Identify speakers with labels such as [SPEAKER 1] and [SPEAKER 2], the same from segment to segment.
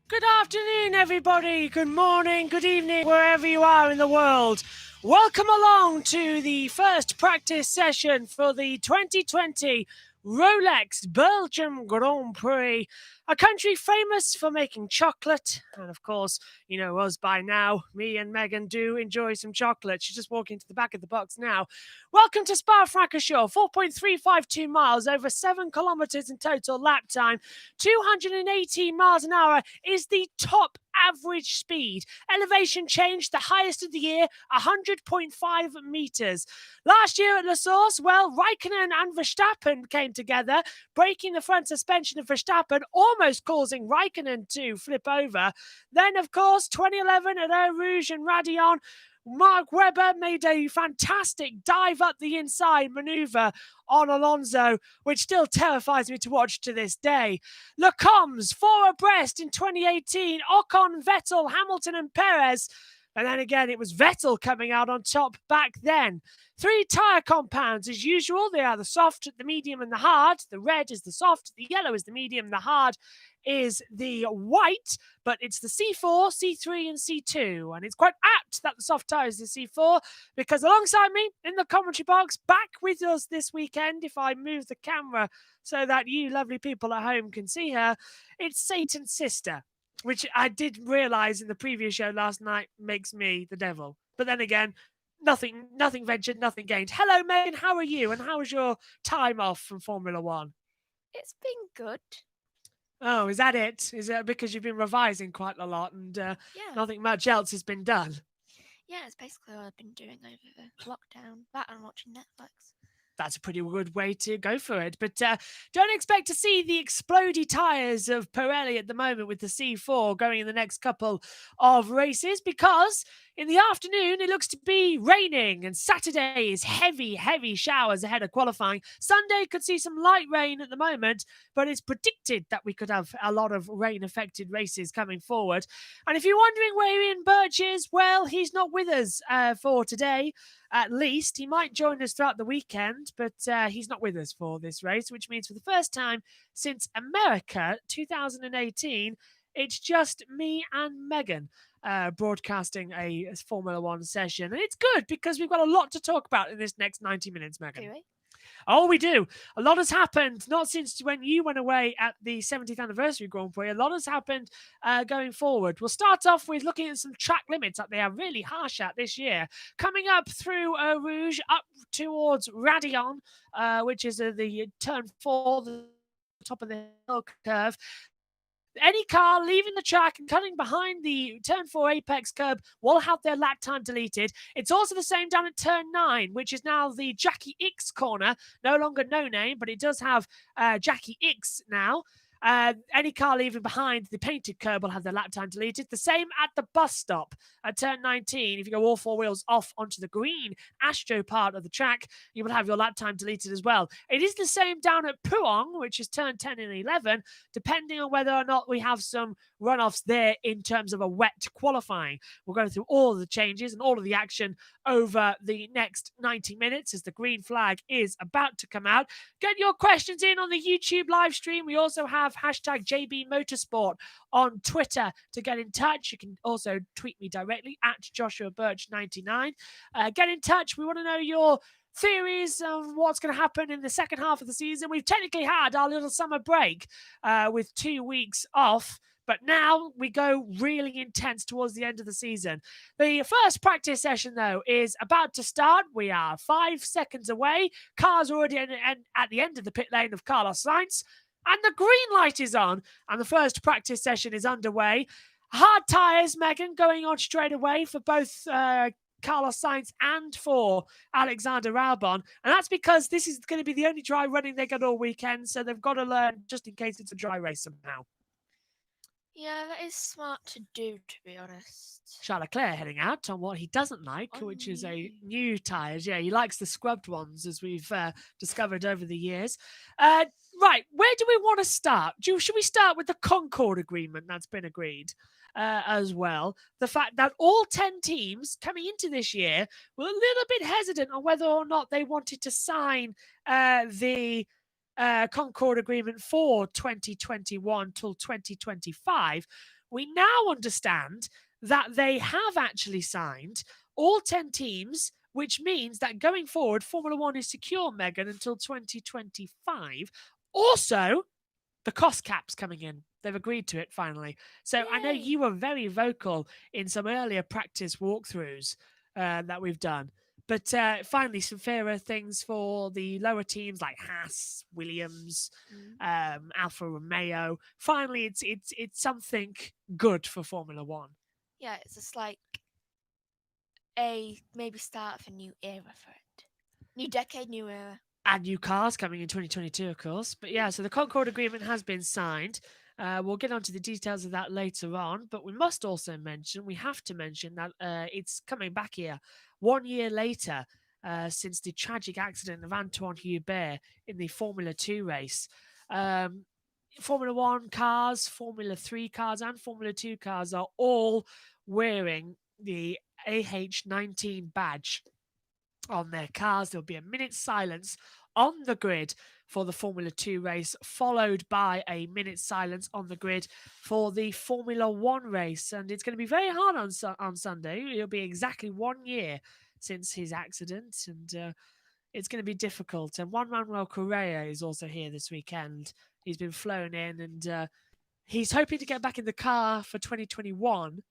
[SPEAKER 1] Good afternoon, everybody. Good morning, good evening, wherever you are in the world. Welcome along to the first practice session for the 2020 Rolex Belgium Grand Prix, a country famous for making chocolate. And of course, you know us by now. Me and Megan do enjoy some chocolate. She's just walking to the back of the box now. Welcome to Spa-Francorchamps, 4.352 miles, over 7 kilometers in total lap time. 218 miles an hour is the top average speed. Elevation change, the highest of the year, 100.5 meters. Last year at La Source, well, Raikkonen and Verstappen came together, breaking the front suspension of Verstappen, almost causing Raikkonen to flip over. Then, of course, 2011 at Eau Rouge and Raidillon, Mark Webber made a fantastic dive up the inside maneuver on Alonso, which still terrifies me to watch to this day. Le Combs, four abreast in 2018, Ocon, Vettel, Hamilton and Perez. And then again, it was Vettel coming out on top back then. 3 tyre compounds as usual. They are the soft, the medium and the hard. The red is the soft, the yellow is the medium, the hard is the white, but it's the C4, C3 and C2. And it's quite apt that the soft tyre is the C4 because alongside me in the commentary box, back with us this weekend, if I move the camera so that you lovely people at home can see her, it's Satan's sister, which I did realise in the previous show last night makes me the devil. But then again, nothing ventured, nothing gained. Hello, Megan. How are you? And how was your time off from Formula One?
[SPEAKER 2] It's been good.
[SPEAKER 1] Oh, is that it? Is it because you've been revising quite a lot and
[SPEAKER 2] Yeah.
[SPEAKER 1] nothing much else has been done?
[SPEAKER 2] Yeah, it's basically what I've been doing over the lockdown. That and watching Netflix.
[SPEAKER 1] That's a pretty good way to go for it. But don't expect to see the explodey tyres of Pirelli at the moment with the C4 going in the next couple of races because in the afternoon it looks to be raining and Saturday is heavy showers ahead of qualifying. Sunday could see some light rain at the moment, but it's predicted that we could have a lot of rain-affected races coming forward. And if you're wondering where Ian Birch is, well, he's not with us for today. At least he might join us throughout the weekend, but he's not with us for this race, which means for the first time since America 2018, it's just me and Megan broadcasting a Formula One session. And it's good because we've got a lot to talk about in this next 90 minutes, Megan.
[SPEAKER 2] Do we?
[SPEAKER 1] Oh, we do. A lot has happened, not since when you went away at the 70th anniversary Grand Prix. A lot has happened going forward. We'll start off with looking at some track limits that they are really harsh at this year. Coming up through Eau Rouge, up towards Raidillon, which is the turn 4, the top of the hill curve. Any car leaving the track and cutting behind the turn 4 apex curb will have their lap time deleted. It's also the same down at turn 9, which is now the Jackie X corner. No longer no name, but it does have Jackie X now. Any car leaving behind the painted curb will have their lap time deleted. The same at the bus stop at turn 19. If you go all 4 wheels off onto the green Astro part of the track, you will have your lap time deleted as well. It is the same down at Pouhon, which is turn 10 and 11, depending on whether or not we have some runoffs there in terms of a wet qualifying. We'll go through all of the changes and all of the action over the next 90 minutes as the green flag is about to come out. Get your questions in on the YouTube live stream. We also have hashtag JB Motorsport on Twitter to get in touch. You can also tweet me directly at Joshua Birch 99. Get in touch. We want to know your theories of what's going to happen in the second half of the season. We've technically had our little summer break with 2 weeks off. But now we go really intense towards the end of the season. The first practice session, though, is about to start. We are 5 seconds away. Cars already at the end of the pit lane of Carlos Sainz. And the green light is on. And the first practice session is underway. Hard tyres, Megan, going on straight away for both Carlos Sainz and for Alexander Albon. And that's because this is going to be the only dry running they get all weekend. So they've got to learn just in case it's a dry race somehow.
[SPEAKER 2] Yeah, that is smart to do, to be honest.
[SPEAKER 1] Charles Leclerc heading out on what he doesn't like, which is a new tyres. Yeah, he likes the scrubbed ones, as we've discovered over the years. Right, where do we want to start? Should we start with the Concord Agreement that's been agreed as well? The fact that all 10 teams coming into this year were a little bit hesitant on whether or not they wanted to sign the Concord Agreement for 2021 till 2025, we now understand that they have actually signed all 10 teams, which means that going forward, Formula One is secure, Megan, until 2025. Also, the cost cap's coming in. They've agreed to it finally. So I know
[SPEAKER 2] Yay.
[SPEAKER 1] you were very vocal in some earlier practice walkthroughs that we've done. But finally, some fairer things for the lower teams like Haas, Williams, Alfa Romeo. Finally, it's something good for Formula One.
[SPEAKER 2] Yeah, it's just like a maybe start of a new era for it. New decade, new era.
[SPEAKER 1] And new cars coming in 2022, of course. But yeah, so the Concord Agreement has been signed. We'll get onto the details of that later on. But we must also mention, we have to mention that it's coming back here 1 year later since the tragic accident of Antoine Hubert in the Formula 2 race. Formula 1 cars, Formula 3 cars, and Formula 2 cars are all wearing the AH19 badge on their cars. There'll be a minute's silence on the grid for the Formula 2 race, followed by a minute's silence on the grid for the Formula 1 race. And it's going to be very hard on Sunday. It'll be exactly 1 year since his accident, and it's going to be difficult. And Juan Manuel Correa is also here this weekend. He's been flown in, and he's hoping to get back in the car for 2021.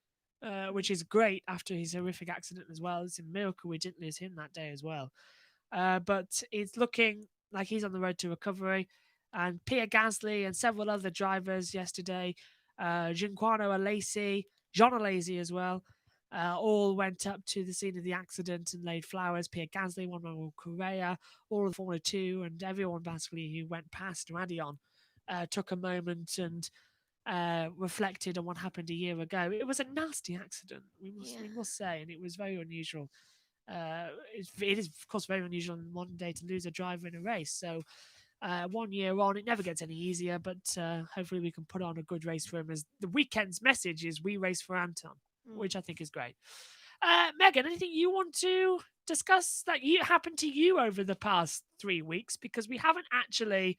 [SPEAKER 1] Which is great after his horrific accident as well. It's a miracle we didn't lose him that day as well. But it's looking like he's on the road to recovery. And Pierre Gasly and several other drivers yesterday, Giancarlo Alesi, John Alesi as well, all went up to the scene of the accident and laid flowers. Pierre Gasly, Juan Manuel Correa, all of the Formula 2, and everyone basically who went past Radion took a moment and reflected on what happened a year ago. It was a nasty accident, we must say, and it was very unusual. It is, of course, very unusual in modern day to lose a driver in a race. So 1 year on, it never gets any easier, but hopefully we can put on a good race for him, as the weekend's message is we race for Anton, which I think is great. Megan, anything you want to discuss that happened to you over the past 3 weeks? Because we haven't actually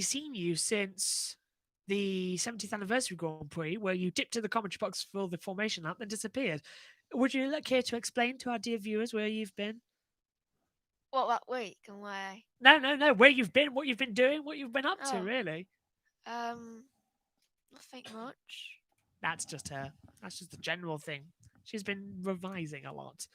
[SPEAKER 1] seen you since the 70th anniversary Grand Prix, where you dipped in the commentary box for the formation lap, then disappeared. Would you care to explain to our dear viewers where you've been?
[SPEAKER 2] What week and why?
[SPEAKER 1] No. Where you've been, what you've been doing, what you've been up to, really.
[SPEAKER 2] Nothing much.
[SPEAKER 1] That's just her. That's just the general thing. She's been revising a lot,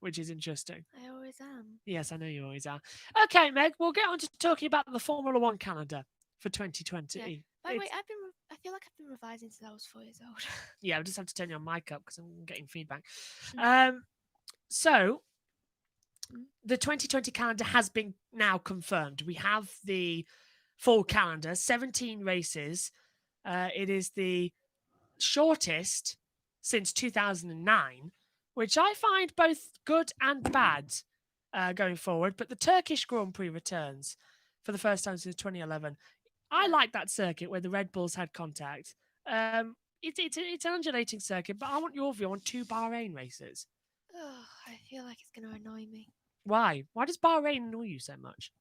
[SPEAKER 1] which is interesting.
[SPEAKER 2] I always am.
[SPEAKER 1] Yes, I know you always are. Okay, Meg, we'll get on to talking about the Formula One calendar for 2020.
[SPEAKER 2] Yeah. By the way, I feel like I've been revising since I was 4 years old.
[SPEAKER 1] Yeah, I'll just have to turn your mic up because I'm getting feedback. So the 2020 calendar has been now confirmed. We have the full calendar, 17 races. It is the shortest since 2009, which I find both good and bad going forward. But the Turkish Grand Prix returns for the first time since 2011. I like that circuit where the Red Bulls had contact. It's an undulating circuit, but I want your view on 2 Bahrain races.
[SPEAKER 2] Oh, I feel like it's going to annoy me.
[SPEAKER 1] Why? Why does Bahrain annoy you so much?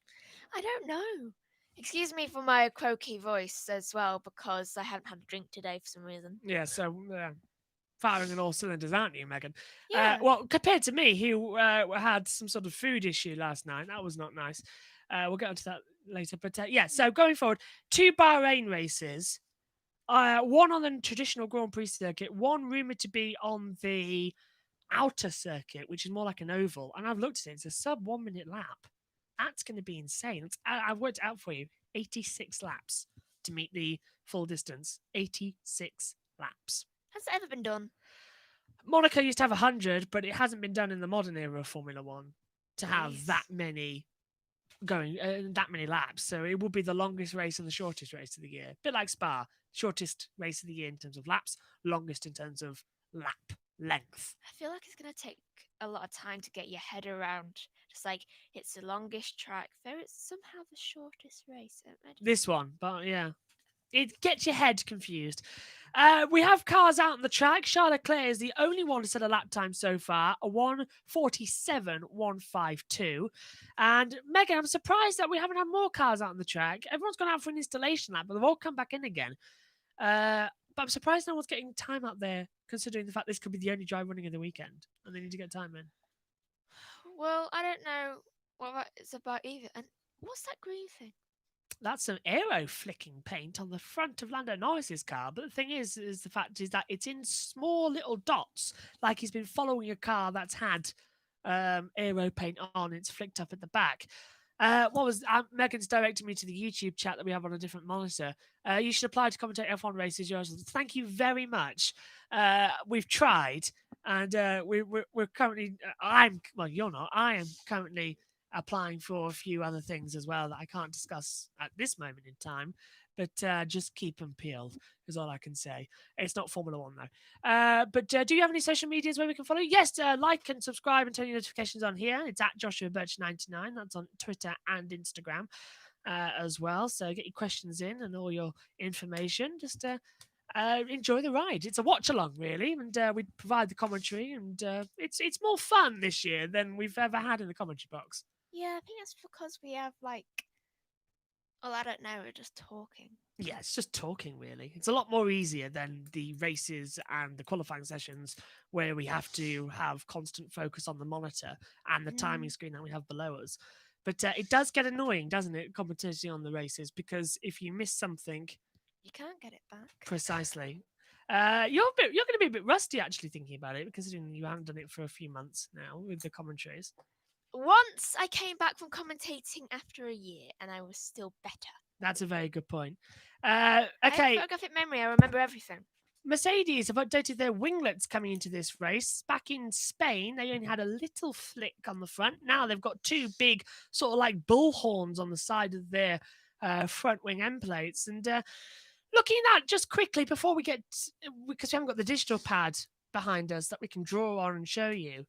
[SPEAKER 2] I don't know. Excuse me for my croaky voice as well, because I haven't had a drink today for some reason.
[SPEAKER 1] Yeah, so firing on all cylinders, aren't you, Megan?
[SPEAKER 2] Yeah.
[SPEAKER 1] Well, compared to me, who had some sort of food issue last night, that was not nice. We'll get onto that later. But yeah, so going forward, 2 Bahrain races, one on the traditional Grand Prix circuit, one rumoured to be on the outer circuit, which is more like an oval. And I've looked at it, it's a sub 1 minute lap. That's going to be insane. I've worked it out for you. 86 laps to meet the full distance. 86 laps.
[SPEAKER 2] Has it ever been done?
[SPEAKER 1] Monaco used to have 100, but it hasn't been done in the modern era of Formula One to have
[SPEAKER 2] Nice.
[SPEAKER 1] that many laps. So it will be the longest race and the shortest race of the year. A bit like Spa. Shortest race of the year in terms of laps, longest in terms of lap length.
[SPEAKER 2] I feel like it's going to take a lot of time to get your head around. Just like, it's the longest track, though it's somehow the shortest race.
[SPEAKER 1] This one, but yeah. It gets your head confused. We have cars out on the track. Charles Leclerc is the only one to set a lap time so far, a 1:47.152. And Megan, I'm surprised that we haven't had more cars out on the track. Everyone's gone out for an installation lap, but they've all come back in again. But I'm surprised no one's getting time out there, considering the fact this could be the only dry running of the weekend, and they need to get time in.
[SPEAKER 2] Well, I don't know what it's about either. And what's that green thing?
[SPEAKER 1] That's some aero flicking paint on the front of Lando Norris's car. But the thing is the fact is that it's in small little dots, like he's been following a car that's had aero paint on. It's flicked up at the back. What was Megan's directing me to the YouTube chat that we have on a different monitor. You should apply to commentate F1 races. Yours. Thank you very much. We've tried, and we're currently. You're not. I am currently applying for a few other things as well that I can't discuss at this moment in time. But just keep them peeled is all I can say. It's not Formula One though. But do you have any social medias where we can follow you? Yes, like and subscribe and turn your notifications on here. It's at Joshua Birch 99. That's on Twitter and Instagram as well. So get your questions in and all your information. Just enjoy the ride. It's a watch along, really, and we provide the commentary, and it's more fun this year than we've ever had in the commentary box.
[SPEAKER 2] Yeah, I think that's because we have like. Well, I don't know. We're just talking.
[SPEAKER 1] Yeah, it's just talking, really. It's a lot more easier than the races and the qualifying sessions where we have to have constant focus on the monitor and the timing screen that we have below us. But it does get annoying, doesn't it, commentating on the races, because if you miss something,
[SPEAKER 2] you can't get it back.
[SPEAKER 1] Precisely. You're going to be a bit rusty, actually, thinking about it, considering you haven't done it for a few months now with the commentaries.
[SPEAKER 2] Once I came back from commentating after a year, and I was still better.
[SPEAKER 1] That's a very good point. Okay.
[SPEAKER 2] I have photographic memory. I remember everything.
[SPEAKER 1] Mercedes have updated their winglets coming into this race. Back in Spain, they only had a little flick on the front. Now they've got two big, sort of like bull horns on the side of their front wing end plates. And looking at that just quickly before we get, because we haven't got the digital pad behind us that we can draw on and show you.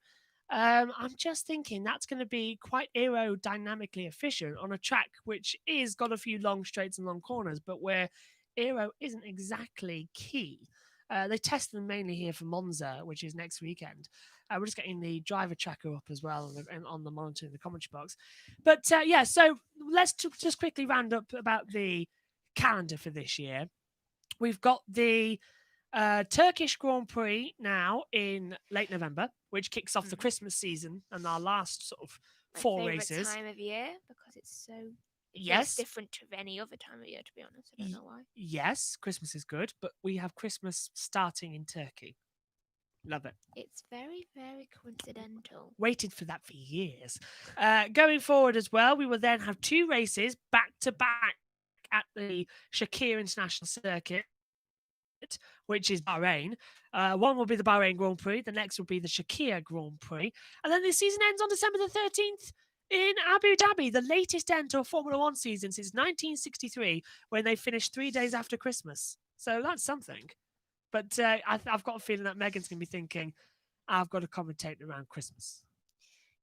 [SPEAKER 1] I'm just thinking that's going to be quite aerodynamically efficient on a track which is got a few long straights and long corners, but where aero isn't exactly key. They test them mainly here for Monza, which is next weekend. We're just getting the driver tracker up as well and on the monitor in the commentary box. But yeah, so let's just quickly round up about the calendar for this year. We've got the Turkish Grand Prix now in late November, which kicks off the Christmas season and our last sort of four races.
[SPEAKER 2] Time of year because it's so
[SPEAKER 1] yes
[SPEAKER 2] different to any other time of year. To be honest, I don't know why.
[SPEAKER 1] Yes, Christmas is good, but we have Christmas starting in Turkey. Love it.
[SPEAKER 2] It's very, very coincidental.
[SPEAKER 1] Waited for that for years. Going forward as well, we will then have two races back to back at the Shakir International Circuit, which is Bahrain. One will be the Bahrain Grand Prix. The next will be the Shakir Grand Prix. And then the season ends on December the 13th in Abu Dhabi, the latest end to a Formula One season since 1963, when they finished 3 days after Christmas. So that's something. But I've got a feeling that Megan's going to be thinking, I've got to commentate around Christmas.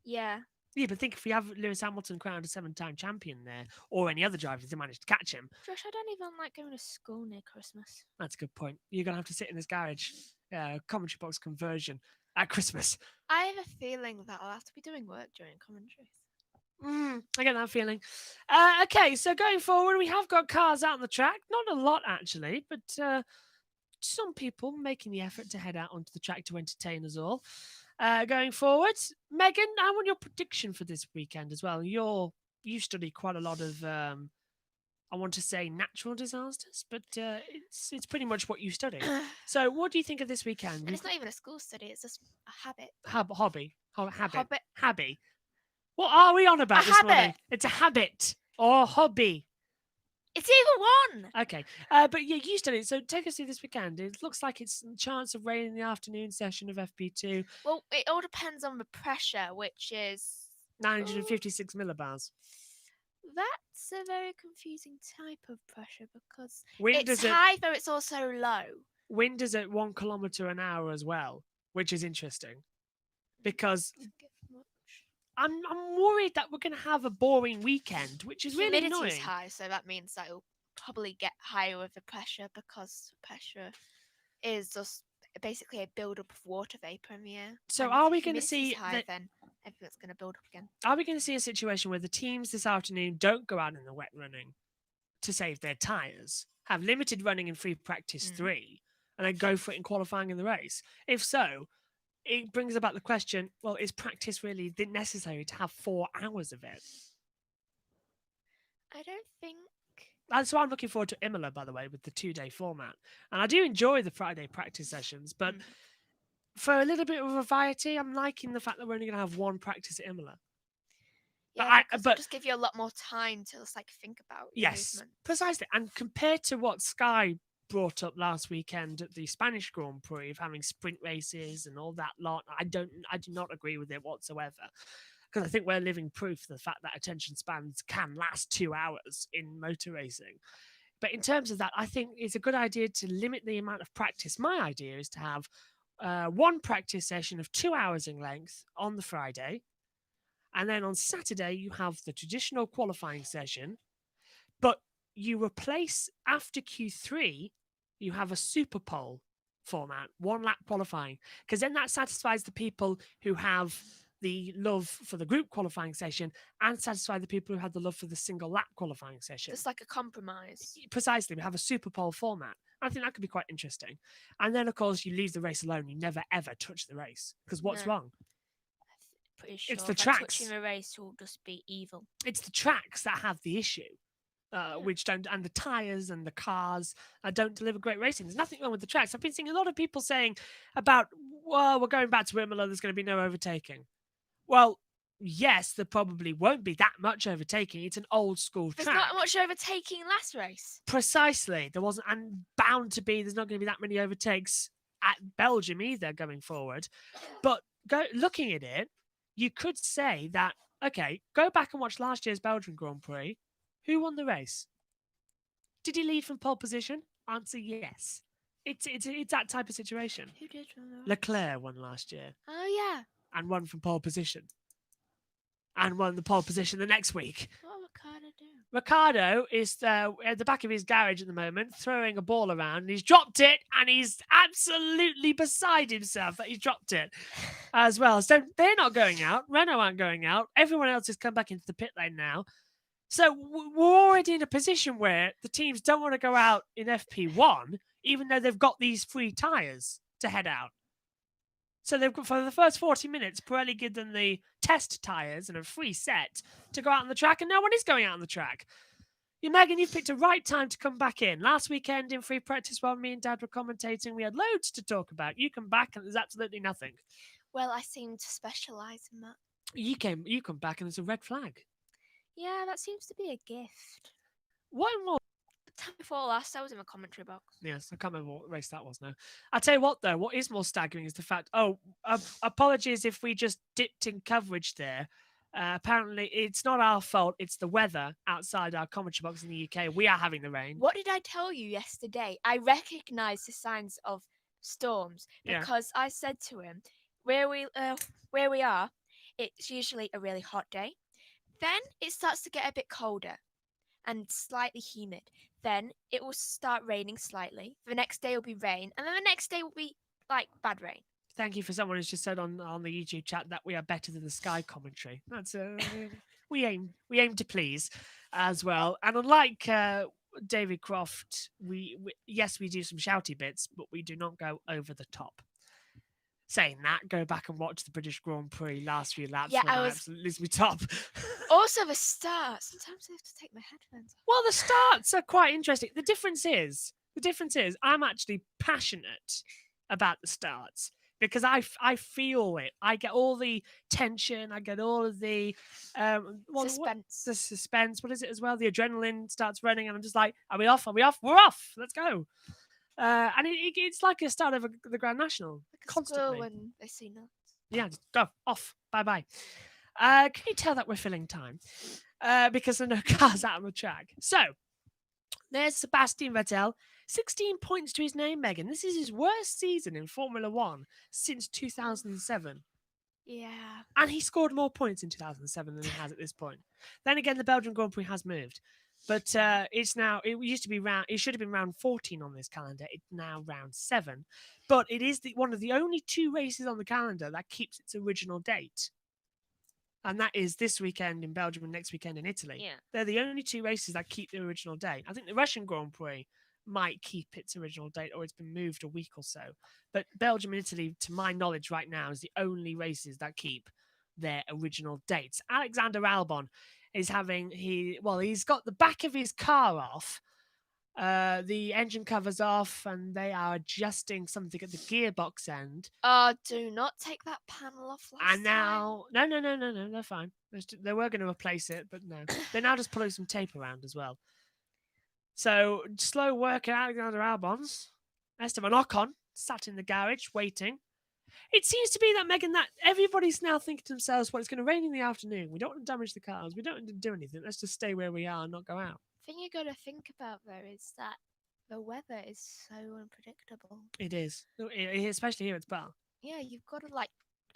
[SPEAKER 2] Yeah.
[SPEAKER 1] Yeah, but think if we have Lewis Hamilton crowned a 7-time champion there, or any other driver if they manage to catch him.
[SPEAKER 2] Josh, I don't even like going to school near Christmas.
[SPEAKER 1] That's a good point. You're going to have to sit in this garage, commentary box conversion at Christmas.
[SPEAKER 2] I have a feeling that I'll have to be doing work during commentaries.
[SPEAKER 1] I get that feeling. Okay, so going forward, we have got cars out on the track. Not a lot, actually, but some people making the effort to head out onto the track to entertain us all. Going forward, Megan, I want your prediction for this weekend as well. You study quite a lot of, I want to say natural disasters, but it's pretty much what you study. So what do you think of this weekend?
[SPEAKER 2] And it's not even a school study, it's just a habit.
[SPEAKER 1] Hobby. What are we on about this morning? It's a habit or hobby.
[SPEAKER 2] It's either one.
[SPEAKER 1] Okay. But yeah, you studied. So take us through this weekend. It looks like it's a chance of rain in the afternoon session of FP2.
[SPEAKER 2] Well, it all depends on the pressure, which is
[SPEAKER 1] 956 millibars.
[SPEAKER 2] That's a very confusing type of pressure because
[SPEAKER 1] wind
[SPEAKER 2] it's high, but it's also low.
[SPEAKER 1] Wind is at 1 kilometer an hour as well, which is interesting because I'm worried that we're going to have a boring weekend, which is really annoying.
[SPEAKER 2] Humidity's high, so that means that it'll probably get higher with the pressure because pressure is just basically a build-up of water vapor in the air.
[SPEAKER 1] So are we going to see
[SPEAKER 2] high, then everything's going to build up again?
[SPEAKER 1] Are we going to see a situation where the teams this afternoon don't go out in the wet running to save their tyres? have limited running in free practice 3 and then go for it in qualifying in the race? If so, it brings about the question, well, is practice really necessary to have 4 hours of it?
[SPEAKER 2] I don't think.
[SPEAKER 1] That's why I'm looking forward to Imola, by the way, with the 2-day format. And I do enjoy the Friday practice sessions, but for a little bit of variety, I'm liking the fact that we're only going to have 1 practice at Imola.
[SPEAKER 2] Yeah, because it'll just give you a lot more time to just think about your movements.
[SPEAKER 1] Precisely. And compared to what Sky brought up last weekend at the Spanish Grand Prix of having sprint races and all that lot, I do not agree with it whatsoever. Because I think we're living proof of the fact that attention spans can last 2 hours in motor racing. But in terms of that, I think it's a good idea to limit the amount of practice. My idea is to have 1 practice session of 2 hours in length on the Friday. And then on Saturday, you have the traditional qualifying session. But you replace, after Q3, you have a super pole format, 1 lap qualifying. Because then that satisfies the people who have the love for the group qualifying session and satisfy the people who had the love for the single lap qualifying session.
[SPEAKER 2] It's like a compromise.
[SPEAKER 1] Precisely. We have a super pole format. I think that could be quite interesting. And then, of course, you leave the race alone. You never, ever touch the race. Because what's wrong?
[SPEAKER 2] Pretty sure
[SPEAKER 1] it's the tracks.
[SPEAKER 2] Touching the race will just be evil.
[SPEAKER 1] It's the tracks that have the issue. Which don't, and the tires and the cars don't deliver great racing. There's nothing wrong with the tracks. I've been seeing a lot of people saying about, well, we're going back to Imola, there's going to be no overtaking. Well, yes, there probably won't be that much overtaking. It's an old school track.
[SPEAKER 2] There's not much overtaking last race.
[SPEAKER 1] Precisely. There wasn't, and bound to be, there's not going to be that many overtakes at Belgium either going forward. But looking at it, you could say that, okay, go back and watch last year's Belgian Grand Prix. Who won the race? Did he lead from pole position? Answer yes. It's that type of situation.
[SPEAKER 2] Who did win the race?
[SPEAKER 1] Leclerc won last year.
[SPEAKER 2] Oh, yeah.
[SPEAKER 1] And won from pole position. And won the pole position the next week.
[SPEAKER 2] What will Ricciardo do?
[SPEAKER 1] Ricciardo is at the back of his garage at the moment, throwing a ball around. And he's dropped it, and he's absolutely beside himself that he's dropped it as well. So they're not going out. Renault aren't going out. Everyone else has come back into the pit lane now. So we're already in a position where the teams don't want to go out in FP1, even though they've got these free tyres to head out. So they've got, for the first 40 minutes, Pirelli give them the test tyres and a free set to go out on the track, and no one is going out on the track. Megan, you've picked a right time to come back in. Last weekend in free practice while me and Dad were commentating, we had loads to talk about. You come back and there's absolutely nothing.
[SPEAKER 2] Well, I seem to specialise in that.
[SPEAKER 1] You come back and there's a red flag.
[SPEAKER 2] Yeah, that seems to be a gift.
[SPEAKER 1] What more?
[SPEAKER 2] The time before last, I was in the commentary box.
[SPEAKER 1] Yes, I can't remember what race that was now. I'll tell you what, though, what is more staggering is the fact, apologies if we just dipped in coverage there. Apparently, it's not our fault. It's the weather outside our commentary box in the UK. We are having the rain.
[SPEAKER 2] What did I tell you yesterday? I recognised the signs of storms because I said to him, where we are, it's usually a really hot day. Then it starts to get a bit colder and slightly humid. Then it will start raining slightly. The next day will be rain. And then the next day will be like bad rain.
[SPEAKER 1] Thank you for someone who's just said on the YouTube chat that we are better than the Sky commentary. That's we aim to please as well. And unlike David Croft, we do some shouty bits, but we do not go over the top. Saying that, go back and watch the British Grand Prix last few laps.
[SPEAKER 2] Yeah,
[SPEAKER 1] I was absolutely top.
[SPEAKER 2] Also, the start. Sometimes I have to take my headphones off.
[SPEAKER 1] Well, the starts are quite interesting. The difference is, I'm actually passionate about the starts because I feel it. I get all the tension. I get all of the
[SPEAKER 2] suspense.
[SPEAKER 1] The suspense. What is it as well? The adrenaline starts running, and I'm just like, are we off? Are we off? We're off. Let's go. And it's like a start of the Grand National.
[SPEAKER 2] Like
[SPEAKER 1] constantly.
[SPEAKER 2] When they see nuts.
[SPEAKER 1] Yeah, just go off. Bye. Can you tell that we're filling time? Because there are no cars out on the track. So there's Sebastian Vettel, 16 points to his name, Megan. This is his worst season in Formula One since 2007.
[SPEAKER 2] Yeah.
[SPEAKER 1] And he scored more points in 2007 than he has at this point. Then again, the Belgian Grand Prix has moved. But it's now, it should have been round 14 on this calendar. It's now round 7. But it is one of the only 2 races on the calendar that keeps its original date. And that is this weekend in Belgium and next weekend in Italy.
[SPEAKER 2] Yeah.
[SPEAKER 1] They're the only 2 races that keep the original date. I think the Russian Grand Prix might keep its original date or it's been moved a week or so. But Belgium and Italy, to my knowledge right now, is the only races that keep their original dates. Alexander Albon is he's got the back of his car off. The engine cover's off and they are adjusting something at the gearbox end.
[SPEAKER 2] Do not take that panel off
[SPEAKER 1] And now, no, they're fine. They were going to replace it, but no. They're now just pulling some tape around as well. So, slow work at Alexander Albon's. Esteban Ocon sat in the garage waiting. It seems to be that, Megan, that everybody's now thinking to themselves, well, it's going to rain in the afternoon. We don't want to damage the cars. We don't want to do anything. Let's just stay where we are and not go out.
[SPEAKER 2] The thing you got to think about, though, is that the weather is so unpredictable.
[SPEAKER 1] It is, especially here at Spa.
[SPEAKER 2] Yeah, you've got to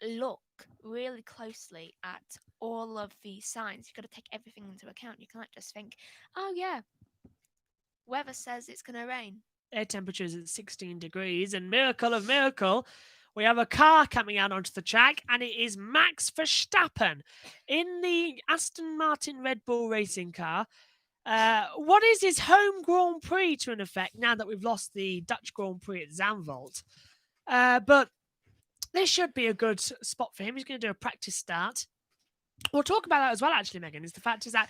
[SPEAKER 2] look really closely at all of the signs. You've got to take everything into account. You can't just think, oh yeah, weather says it's going to rain.
[SPEAKER 1] Air temperature is at 16 degrees, and miracle of miracle, we have a car coming out onto the track, and it is Max Verstappen in the Aston Martin Red Bull racing car. What is his home Grand Prix to an effect now that we've lost the Dutch Grand Prix at Zandvoort? But this should be a good spot for him. He's going to do a practice start. We'll talk about that as well, actually, Megan, is the fact is that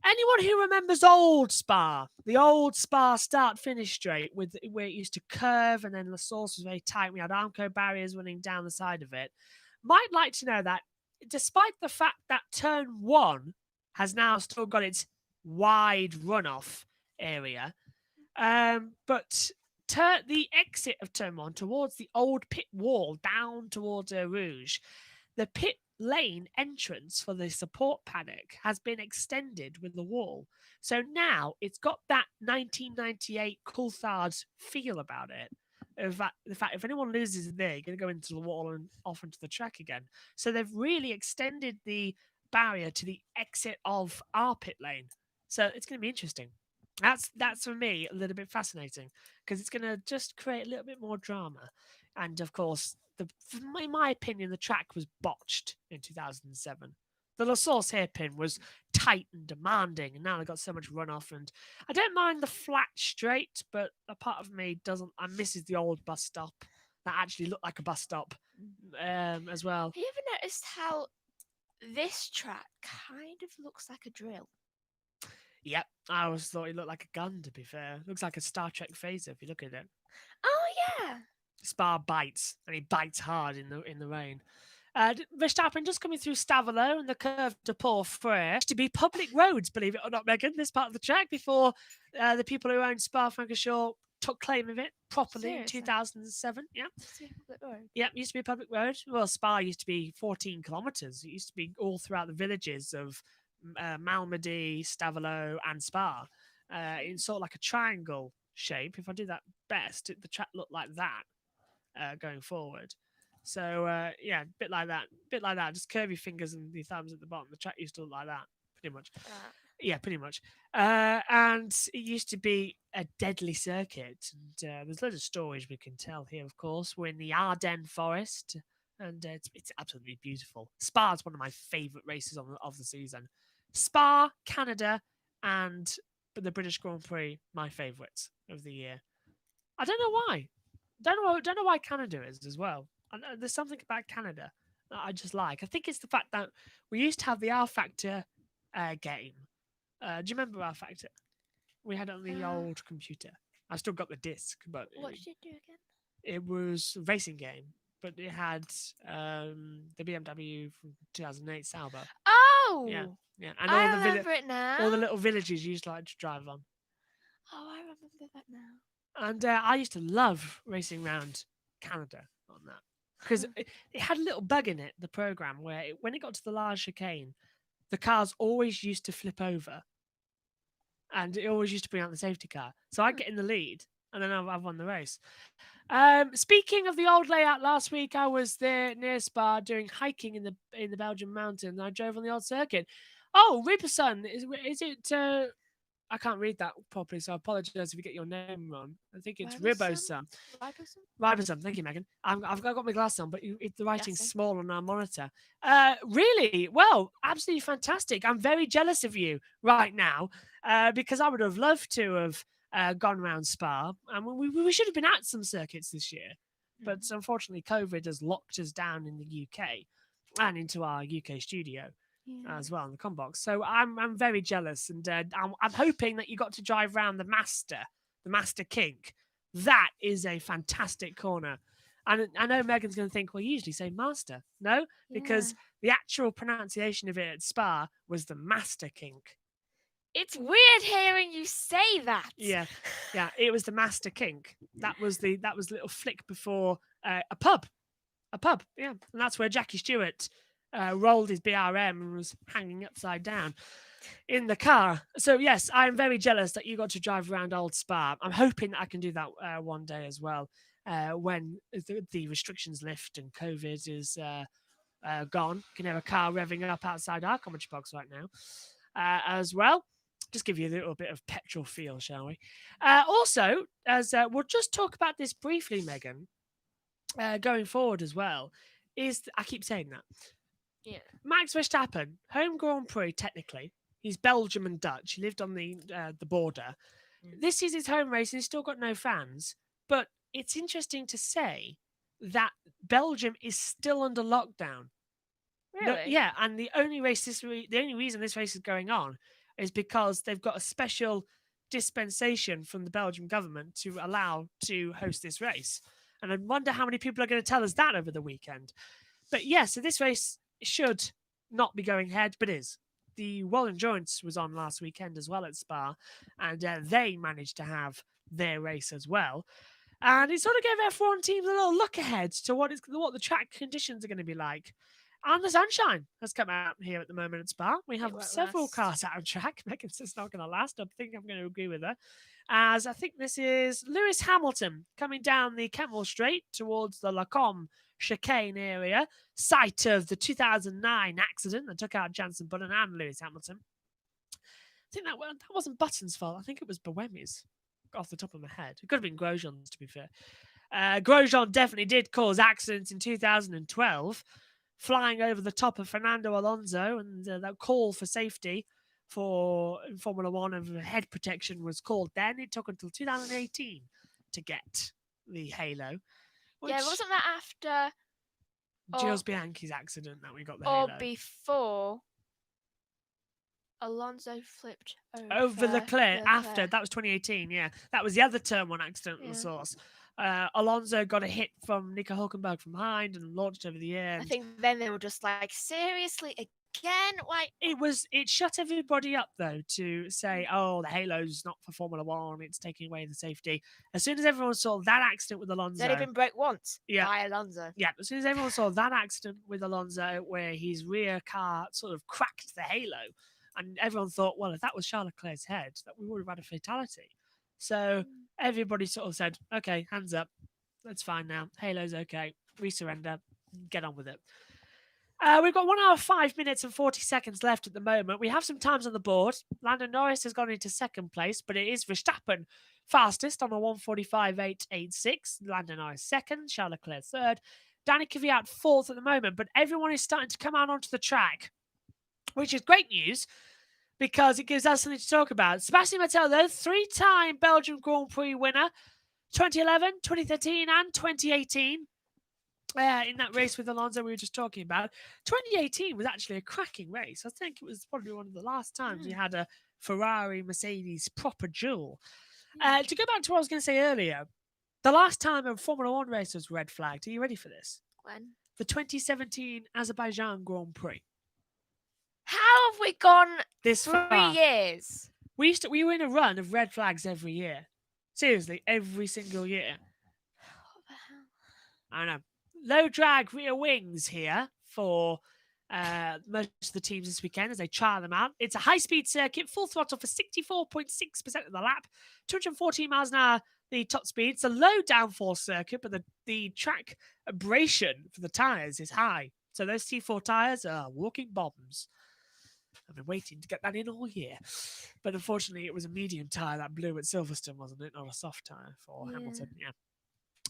[SPEAKER 1] anyone who remembers old Spa, the old Spa start-finish straight where it used to curve and then the source was very tight, we had Armco barriers running down the side of it, might like to know that despite the fact that turn 1 has now still got its wide runoff area, but the exit of turn 1 towards the old pit wall down towards Eau Rouge, the pit lane entrance for the support paddock has been extended with the wall. So now it's got that 1998 Coulthard feel about it. The fact if anyone loses there, you're going to go into the wall and off into the track again. So they've really extended the barrier to the exit of our pit lane. So it's going to be interesting. That's for me a little bit fascinating because it's going to just create a little bit more drama. And of course, in my opinion, the track was botched in 2007. The La Source hairpin was tight and demanding, and now they've got so much runoff. And I don't mind the flat straight, but a part of me doesn't. I misses the old bus stop that actually looked like a bus stop as well.
[SPEAKER 2] Have you ever noticed how this track kind of looks like a drill?
[SPEAKER 1] Yep, I always thought it looked like a gun, to be fair. It looks like a Star Trek phaser if you look at it.
[SPEAKER 2] Oh, yeah.
[SPEAKER 1] Spa bites, and he bites hard in the rain. Verstappen just coming through Stavelot and the curve to Porfrère to be public roads, believe it or not, Megan, this part of the track before the people who own Spa-Francorchamps took claim of it properly. Seriously? In 2007. Yeah. Yep, used to be a public road. Well, Spa used to be 14 kilometres. It used to be all throughout the villages of Malmedy, Stavelot, and Spa in sort of like a triangle shape. If I do that best, the track looked like that going forward. So yeah, bit like that. Just curve your fingers and your thumbs at the bottom. The track used to look like that, pretty much. Yeah, pretty much. And it used to be a deadly circuit. And there's loads of stories we can tell here, of course. We're in the Ardennes forest, and it's absolutely beautiful. Spa is one of my favourite races of the season. Spa, Canada, and the British Grand Prix, my favourites of the year. I don't know why. Don't know why Canada is as well. There's something about Canada that I just like. I think it's the fact that we used to have the R Factor game. Do you remember R Factor? We had it on the old computer. I still got the disc, but
[SPEAKER 2] what did it do again?
[SPEAKER 1] It was a racing game, but it had the BMW from 2008 Sauber.
[SPEAKER 2] Oh,
[SPEAKER 1] yeah.
[SPEAKER 2] And I remember it now.
[SPEAKER 1] All the little villages you used to like to drive on.
[SPEAKER 2] Oh, I remember that now.
[SPEAKER 1] And I used to love racing around Canada on that because it had a little bug in it, the program, where when it got to the large chicane, the cars always used to flip over, and it always used to bring out the safety car. So I'd get in the lead, and then I've won the race. Speaking of the old layout, last week I was there near Spa doing hiking in the Belgian mountain. And I drove on the old circuit. Oh, Riberson, is it? I can't read that properly, so I apologise if you get your name wrong. I think it's Riboson. Riboson. Thank you, Megan. I've got my glasses on, but the writing's small on our monitor. Really? Well, absolutely fantastic. I'm very jealous of you right now because I would have loved to have gone around Spa. And we should have been at some circuits this year. But unfortunately, COVID has locked us down in the UK and into our UK studio as well in the Combox. So I'm very jealous, and I'm hoping that you got to drive around the Master Kink. That is a fantastic corner. And I know Megan's going to think, well, you usually say Master. No, because the actual pronunciation of it at Spa was the Master Kink.
[SPEAKER 2] It's weird hearing you say that.
[SPEAKER 1] Yeah, it was the Master Kink. That was a little flick before a pub, yeah, and that's where Jackie Stewart rolled his BRM and was hanging upside down in the car. So yes, I am very jealous that you got to drive around Old Spa. I'm hoping that I can do that one day as well when the restrictions lift and COVID is gone. You can have a car revving up outside our commentary box right now as well. Just give you a little bit of petrol feel, shall we? Also, as we'll just talk about this briefly, Megan, going forward as well, I keep saying that.
[SPEAKER 2] Yeah.
[SPEAKER 1] Max Verstappen, home Grand Prix, technically. He's Belgium and Dutch. He lived on the border. This is his home race and he's still got no fans. But it's interesting to say that Belgium is still under lockdown.
[SPEAKER 2] Really?
[SPEAKER 1] Yeah, and the only reason this race is going on is because they've got a special dispensation from the Belgian government to allow to host this race. And I wonder how many people are going to tell us that over the weekend. But yeah, so this race should not be going ahead, but is. The World Endurance was on last weekend as well at Spa, and they managed to have their race as well. And it sort of gave F1 teams a little look ahead to what the track conditions are going to be like. And the sunshine has come out here at the moment at Spa. We have several cars out of track. Megan says it's not going to last. I think I'm going to agree with her. As I think this is Lewis Hamilton coming down the Kemmel Straight towards the Lacombe chicane area, site of the 2009 accident that took out Jenson Button and Lewis Hamilton. I think that wasn't Button's fault. I think it was Buemi's off the top of my head. It could have been Grosjean's, to be fair. Grosjean definitely did cause accidents in 2012. Flying over the top of Fernando Alonso, and that call for safety for Formula One of head protection was called then. It took until 2018 to get the halo.
[SPEAKER 2] Yeah, wasn't that after
[SPEAKER 1] Gilles Bianchi's accident that we got the
[SPEAKER 2] halo?
[SPEAKER 1] Or
[SPEAKER 2] before Alonso flipped
[SPEAKER 1] over Leclerc after. That was 2018, yeah. That was the other Turn 1 accident on the source. Alonso got a hit from Nico Hülkenberg from behind and launched over the air.
[SPEAKER 2] I think then they were just like, seriously, again? Why?
[SPEAKER 1] It shut everybody up, though, to say, oh, the halo's not for Formula One, it's taking away the safety. As soon as everyone saw that accident with Alonso...
[SPEAKER 2] That had been broke once by Alonso.
[SPEAKER 1] Yeah, as soon as everyone saw that accident with Alonso where his rear car sort of cracked the halo, and everyone thought, well, if that was Charles Leclerc's head, that we would have had a fatality. So everybody sort of said, okay, hands up. That's fine now. Halo's okay. We surrender. Get on with it. We've got 1 hour, 5 minutes and 40 seconds left at the moment. We have some times on the board. Lando Norris has gone into second place, but it is Verstappen fastest on a 1:45.886. Lando Norris second, Charles Leclerc third. Danny Kvyat fourth at the moment, but everyone is starting to come out onto the track, which is great news, because it gives us something to talk about. Sebastian Vettel, though, 3-time Belgian Grand Prix winner, 2011, 2013, and 2018. In that race with Alonso we were just talking about. 2018 was actually a cracking race. I think it was probably one of the last times we had a Ferrari-Mercedes proper duel. To go back to what I was going to say earlier, the last time a Formula One race was red flagged, are you ready for this?
[SPEAKER 2] When?
[SPEAKER 1] The 2017 Azerbaijan Grand Prix.
[SPEAKER 2] How have we gone
[SPEAKER 1] this
[SPEAKER 2] 3
[SPEAKER 1] far?
[SPEAKER 2] years?
[SPEAKER 1] We were in a run of red flags every year. Seriously, every single year.
[SPEAKER 2] What the hell?
[SPEAKER 1] I know. Low drag rear wings here for most of the teams this weekend as they try them out. It's a high-speed circuit, full throttle for 64.6% of the lap, 214 miles an hour the top speed. It's a low downforce circuit, but the track abrasion for the tyres is high. So those T4 tyres are walking bombs. I've been waiting to get that in all year. But unfortunately, it was a medium tyre that blew at Silverstone, wasn't it? Not a soft tyre for Hamilton. Yeah.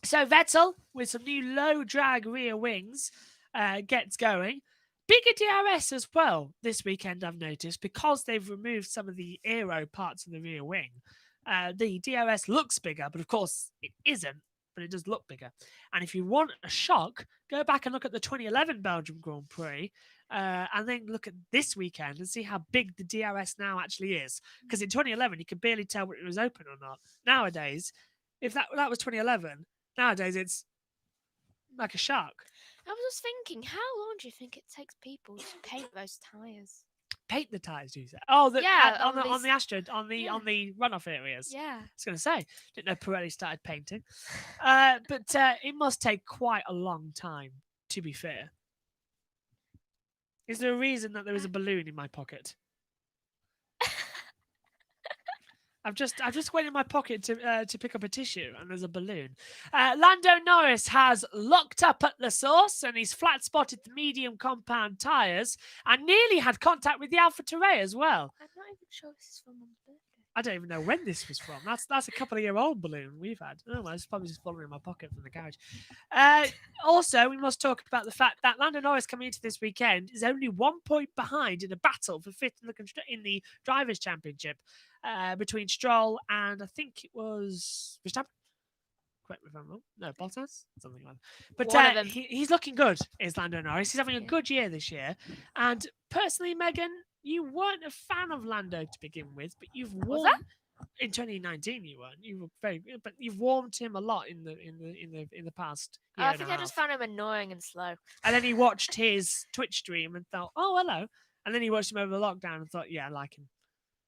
[SPEAKER 1] So Vettel, with some new low drag rear wings, gets going. Bigger DRS as well this weekend, I've noticed, because they've removed some of the aero parts of the rear wing. The DRS looks bigger, but of course it isn't. But it does look bigger. And if you want a shock, go back and look at the 2011 Belgium Grand Prix, and then look at this weekend and see how big the DRS now actually is. Because in 2011, you could barely tell whether it was open or not. Nowadays, if that was 2011, nowadays it's like a shark.
[SPEAKER 2] I was just thinking, how long do you think it takes people to paint those tyres?
[SPEAKER 1] Paint the tires, do you say? Oh,
[SPEAKER 2] Yeah,
[SPEAKER 1] on
[SPEAKER 2] on
[SPEAKER 1] the Astro, on the runoff areas.
[SPEAKER 2] Yeah.
[SPEAKER 1] I was going to say, didn't know Pirelli started painting, but it must take quite a long time. To be fair, is there a reason that there is a balloon in my pocket? I've just went in my pocket to pick up a tissue, and there's a balloon. Lando Norris has locked up at the source, and he's flat spotted the medium compound tyres, and nearly had contact with the AlphaTauri as well.
[SPEAKER 2] I'm not even sure this is from my birthday.
[SPEAKER 1] I don't even know when this was from. That's a couple-of-year-old balloon we've had. Oh, well, it's probably just falling in my pocket from the garage. Also, we must talk about the fact that Lando Norris coming into this weekend is only 1 point behind in a battle for fifth in the Drivers' Championship between Stroll and I think it was Verstappen. Correct me if I'm wrong. No, Bottas? Something like that. But he's looking good, is Lando Norris. He's having a good year this year. And personally, Megan, you weren't a fan of Lando to begin with, but you've warmed in 2019. You weren't. You were very good, but you've warmed him a lot in the past year.
[SPEAKER 2] I think I just found him annoying and slow.
[SPEAKER 1] And then he watched his Twitch stream and thought, "Oh, hello." And then he watched him over the lockdown and thought, "Yeah, I like him."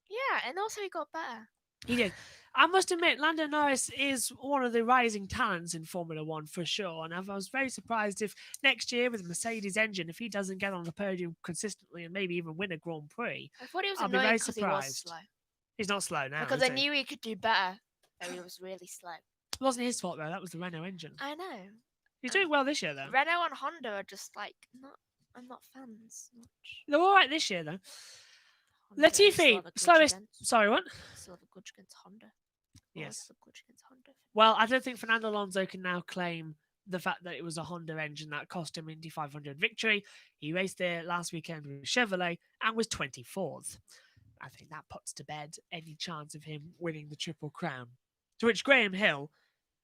[SPEAKER 2] Yeah, and also he got better.
[SPEAKER 1] He did. I must admit, Lando Norris is one of the rising talents in Formula One for sure. And I was very surprised if next year with a Mercedes engine, if he doesn't get on the podium consistently and maybe even win a Grand Prix,
[SPEAKER 2] I thought he was
[SPEAKER 1] I'll be
[SPEAKER 2] annoying
[SPEAKER 1] very
[SPEAKER 2] because he was slow.
[SPEAKER 1] He's not slow now.
[SPEAKER 2] Because I knew he could do better, but he was really slow.
[SPEAKER 1] It wasn't his fault though. That was the Renault engine.
[SPEAKER 2] I know.
[SPEAKER 1] He's doing well this year though.
[SPEAKER 2] Renault and Honda are just like I'm not fans much.
[SPEAKER 1] They're all right this year though.
[SPEAKER 2] Honda,
[SPEAKER 1] Latifi, slowest. Sorry, what?
[SPEAKER 2] Still have a grudge against Honda.
[SPEAKER 1] Yes.
[SPEAKER 2] Grudge against Honda.
[SPEAKER 1] Well, I don't think Fernando Alonso can now claim the fact that it was a Honda engine that cost him Indy 500 victory. He raced there last weekend with Chevrolet and was 24th. I think that puts to bed any chance of him winning the Triple Crown. To which Graham Hill,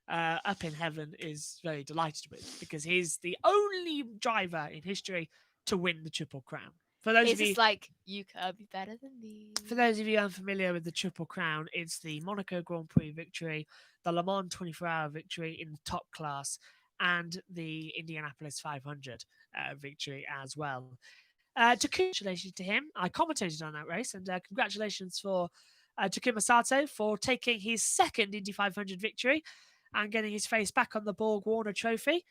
[SPEAKER 1] up in heaven, is very delighted with because he's the only driver in history to win the Triple Crown. For those of you,
[SPEAKER 2] like, you can't be better than me.
[SPEAKER 1] For those of you unfamiliar with the Triple Crown, it's the Monaco Grand Prix victory, the Le Mans 24-hour victory in the top class, and the Indianapolis 500 victory as well. Congratulations to him. I commentated on that race, and congratulations for Takuma Sato for taking his second Indy 500 victory and getting his face back on the Borg Warner Trophy.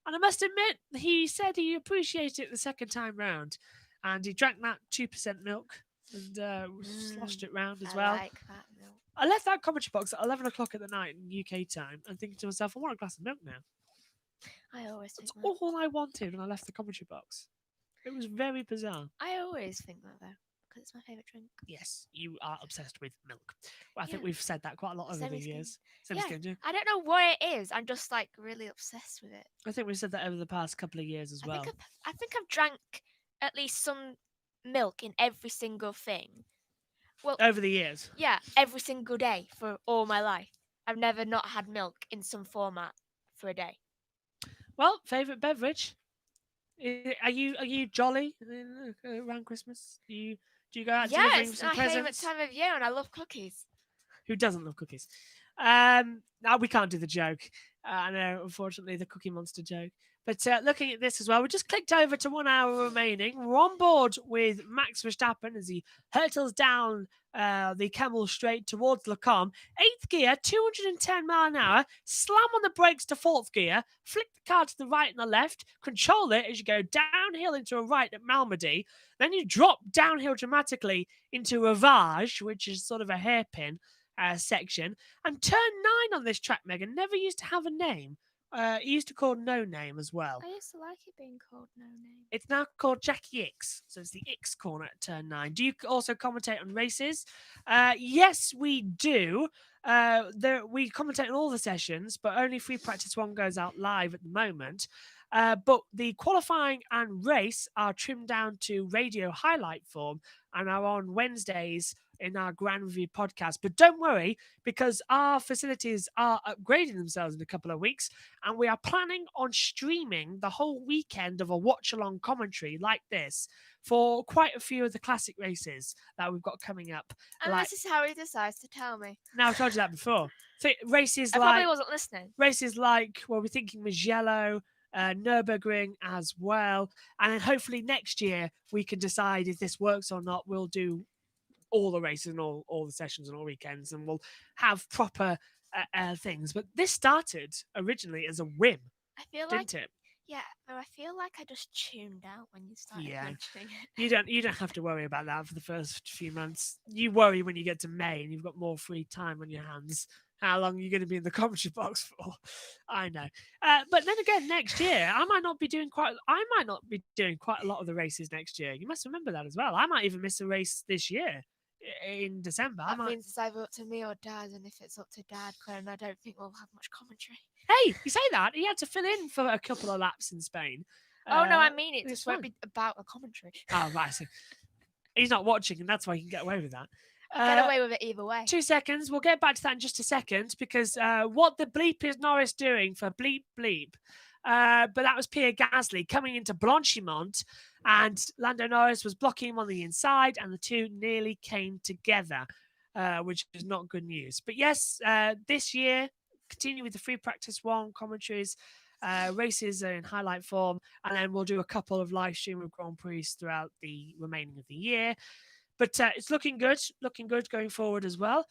[SPEAKER 1] And I must admit, he said he appreciated it the second time round. And he drank that 2% milk and sloshed it round as well.
[SPEAKER 2] I like that milk.
[SPEAKER 1] I left that commentary box at 11 o'clock at the night in UK time and thinking to myself, I want a glass of milk now.
[SPEAKER 2] I always think
[SPEAKER 1] That's all I wanted when I left the commentary box. It was very bizarre.
[SPEAKER 2] I always think that, though, because it's my favourite drink.
[SPEAKER 1] Yes, you are obsessed with milk. Well, I think we've said that quite a lot over the years.
[SPEAKER 2] I don't know what it is. I'm just, like, really obsessed with it.
[SPEAKER 1] I think we've said that over the past couple of years as well.
[SPEAKER 2] I think I've drank at least some milk in every single thing. Well,
[SPEAKER 1] over the years?
[SPEAKER 2] Yeah, every single day for all my life. I've never not had milk in some format for a day.
[SPEAKER 1] Well, favourite beverage? Are you jolly around Christmas? Do you go out to some presents?
[SPEAKER 2] It's my favourite time of year and I love cookies.
[SPEAKER 1] Who doesn't love cookies? We can't do the joke. I know, unfortunately, the Cookie Monster joke. But looking at this as well, we just clicked over to 1 hour remaining. We're on board with Max Verstappen as he hurtles down the Camel Straight towards Lecom. 8th gear, 210 mile an hour. Slam on the brakes to 4th gear. Flick the car to the right and the left. Control it as you go downhill into a right at Malmedy. Then you drop downhill dramatically into Ravage, which is sort of a hairpin section. And turn 9 on this track, Megan, never used to have a name. It used to called No Name as well.
[SPEAKER 2] I used to like it being called No Name.
[SPEAKER 1] It's now called Jackie X, so it's the X corner at turn 9. Do you also commentate on races? Yes, we do. We commentate on all the sessions, but only Free Practice 1 goes out live at the moment. But the qualifying and race are trimmed down to radio highlight form and are on Wednesdays in our Grand Review podcast. But don't worry, because our facilities are upgrading themselves in a couple of weeks, and we are planning on streaming the whole weekend of a watch along commentary like this for quite a few of the classic races that we've got coming up.
[SPEAKER 2] And this is how he decides to tell me.
[SPEAKER 1] Now, I've told you that before. So races
[SPEAKER 2] I
[SPEAKER 1] like
[SPEAKER 2] probably wasn't listening.
[SPEAKER 1] Races like, well, we're thinking Mugello, Nürburgring as well. And then hopefully next year we can decide if this works or not. We'll do all the races and all the sessions and all weekends, and we'll have proper things. But this started originally as a whim,
[SPEAKER 2] I feel
[SPEAKER 1] didn't
[SPEAKER 2] like
[SPEAKER 1] it?
[SPEAKER 2] yeah, but I feel like I just tuned out when you started mentioning it.
[SPEAKER 1] You don't have to worry about that for the first few months. You worry when you get to May and you've got more free time on your hands. How long are you going to be in the commentary box for? I know. But then again, next year, I might not be doing quite a lot of the races next year. You must remember that as well. I might even miss a race this year in December.
[SPEAKER 2] That means it's either up to me or Dad, and if it's up to Dad, Claire, I don't think we'll have much commentary.
[SPEAKER 1] Hey, you say that. He had to fill in for a couple of laps in Spain.
[SPEAKER 2] Oh, no, I mean it just won't be about the commentary.
[SPEAKER 1] Oh, right. So he's not watching, and that's why he can get away with that.
[SPEAKER 2] Get away with it either way.
[SPEAKER 1] 2 seconds. We'll get back to that in just a second, because what the bleep is Norris doing for bleep bleep? But that was Pierre Gasly coming into Blanchimont, and Lando Norris was blocking him on the inside, and the two nearly came together, which is not good news. But yes, this year, continue with the free practice one commentaries. Races are in highlight form, and then we'll do a couple of live stream of Grand Prix throughout the remaining of the year. But it's looking good going forward as well.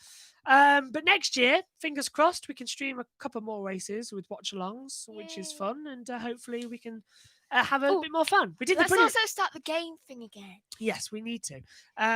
[SPEAKER 1] But next year, fingers crossed, we can stream a couple more races with watch-alongs, which is fun, and hopefully we can have a bit more fun.
[SPEAKER 2] Let's also start the game thing again.
[SPEAKER 1] Yes, we need to.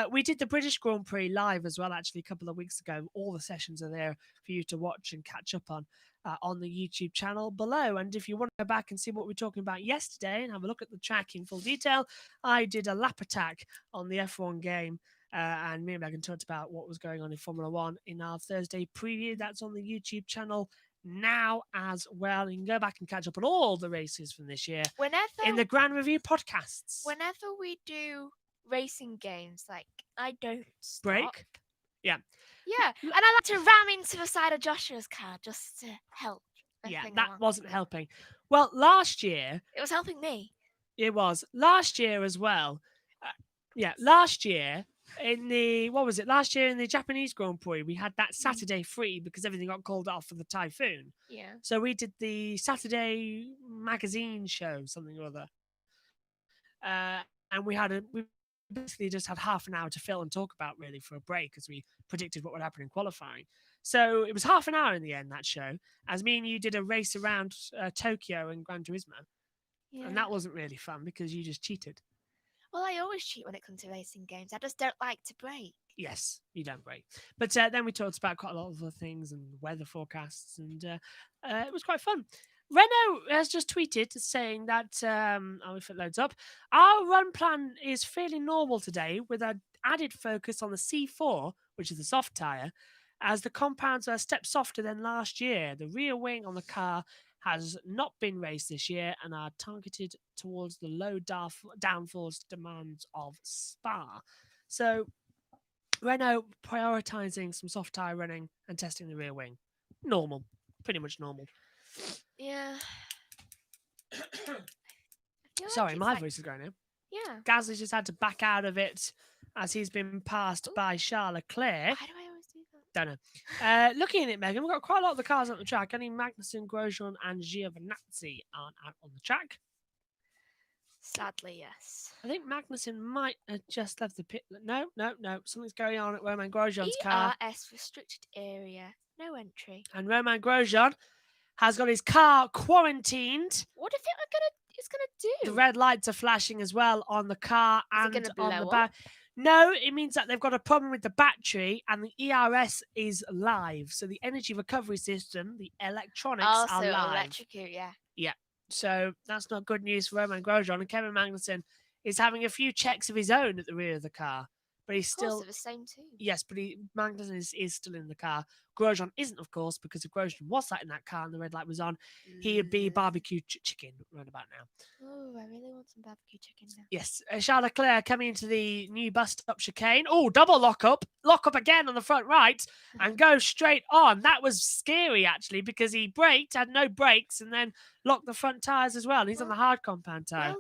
[SPEAKER 1] We did the British Grand Prix live as well, actually, a couple of weeks ago. All the sessions are there for you to watch and catch up on the YouTube channel below. And if you want to go back and see what we were talking about yesterday and have a look at the track in full detail, I did a lap attack on the F1 game. And me and Megan talked about what was going on in Formula One in our Thursday preview. That's on the YouTube channel now as well. You can go back and catch up on all the races from this year in the Grand Review podcasts.
[SPEAKER 2] Whenever we do racing games, like, I don't stop.
[SPEAKER 1] Break? Yeah.
[SPEAKER 2] Yeah, and I like to ram into the side of Joshua's car just to help.
[SPEAKER 1] Yeah, that wasn't helping. Well, last year...
[SPEAKER 2] It was helping me.
[SPEAKER 1] It was. Last year as well. Last year in the... What was it? Last year in the Japanese Grand Prix, we had that Saturday free because everything got called off for the typhoon.
[SPEAKER 2] Yeah.
[SPEAKER 1] So we did the Saturday magazine show, something or other. And we basically just had half an hour to fill and talk about, really, for a break, as we predicted what would happen in qualifying. So it was half an hour in the end, that show, as me and you did a race around Tokyo and Gran Turismo. Yeah. And that wasn't really fun because you just cheated.
[SPEAKER 2] Well, I always cheat when it comes to racing games. I just don't like to break.
[SPEAKER 1] Yes, you don't break. But then we talked about quite a lot of other things and weather forecasts, and it was quite fun. Renault has just tweeted saying that, if it loads up, our run plan is fairly normal today with an added focus on the C4, which is the soft tyre, as the compounds are a step softer than last year. The rear wing on the car has not been raced this year and are targeted towards the low downforce demands of Spa. So Renault prioritising some soft tyre running and testing the rear wing. Normal. Pretty much normal.
[SPEAKER 2] Yeah.
[SPEAKER 1] Sorry, my voice is going now.
[SPEAKER 2] Yeah.
[SPEAKER 1] Gasly just had to back out of it as he's been passed by Charles Leclerc.
[SPEAKER 2] Why do I always do that?
[SPEAKER 1] Don't know. Looking at it, Megan, we've got quite a lot of the cars on the track. Only Magnussen, Grosjean and Giovinazzi aren't out on the track.
[SPEAKER 2] Sadly, yes.
[SPEAKER 1] I think Magnussen might have just left the pit. No. Something's going on at Romain Grosjean's car.
[SPEAKER 2] ERS restricted area. No entry.
[SPEAKER 1] And Romain Grosjean has got his car quarantined.
[SPEAKER 2] What do you think it's gonna do?
[SPEAKER 1] The red lights are flashing as well on the car and on the back.
[SPEAKER 2] Up?
[SPEAKER 1] No, it means that they've got a problem with the battery and the ERS is live. So the energy recovery system, the electronics are live.
[SPEAKER 2] Electrocute, yeah.
[SPEAKER 1] Yeah. So that's not good news for Romain Grosjean. And Kevin Magnussen is having a few checks of his own at the rear of the car. but he's
[SPEAKER 2] Of course,
[SPEAKER 1] still
[SPEAKER 2] they're the same team.
[SPEAKER 1] yes, but Magnussen is still in the car. Grosjean isn't, of course, because if Grosjean was sat in that car and the red light was on, he'd be barbecue chicken right about now.
[SPEAKER 2] Oh, I really want some barbecue chicken now.
[SPEAKER 1] Yes, Charles Leclerc coming into the new bus stop chicane. Oh, double lock up again on the front right, and go straight on. That was scary actually because he braked, had no brakes, and then locked the front tires as well. He's on the hard compound tire.
[SPEAKER 2] Well,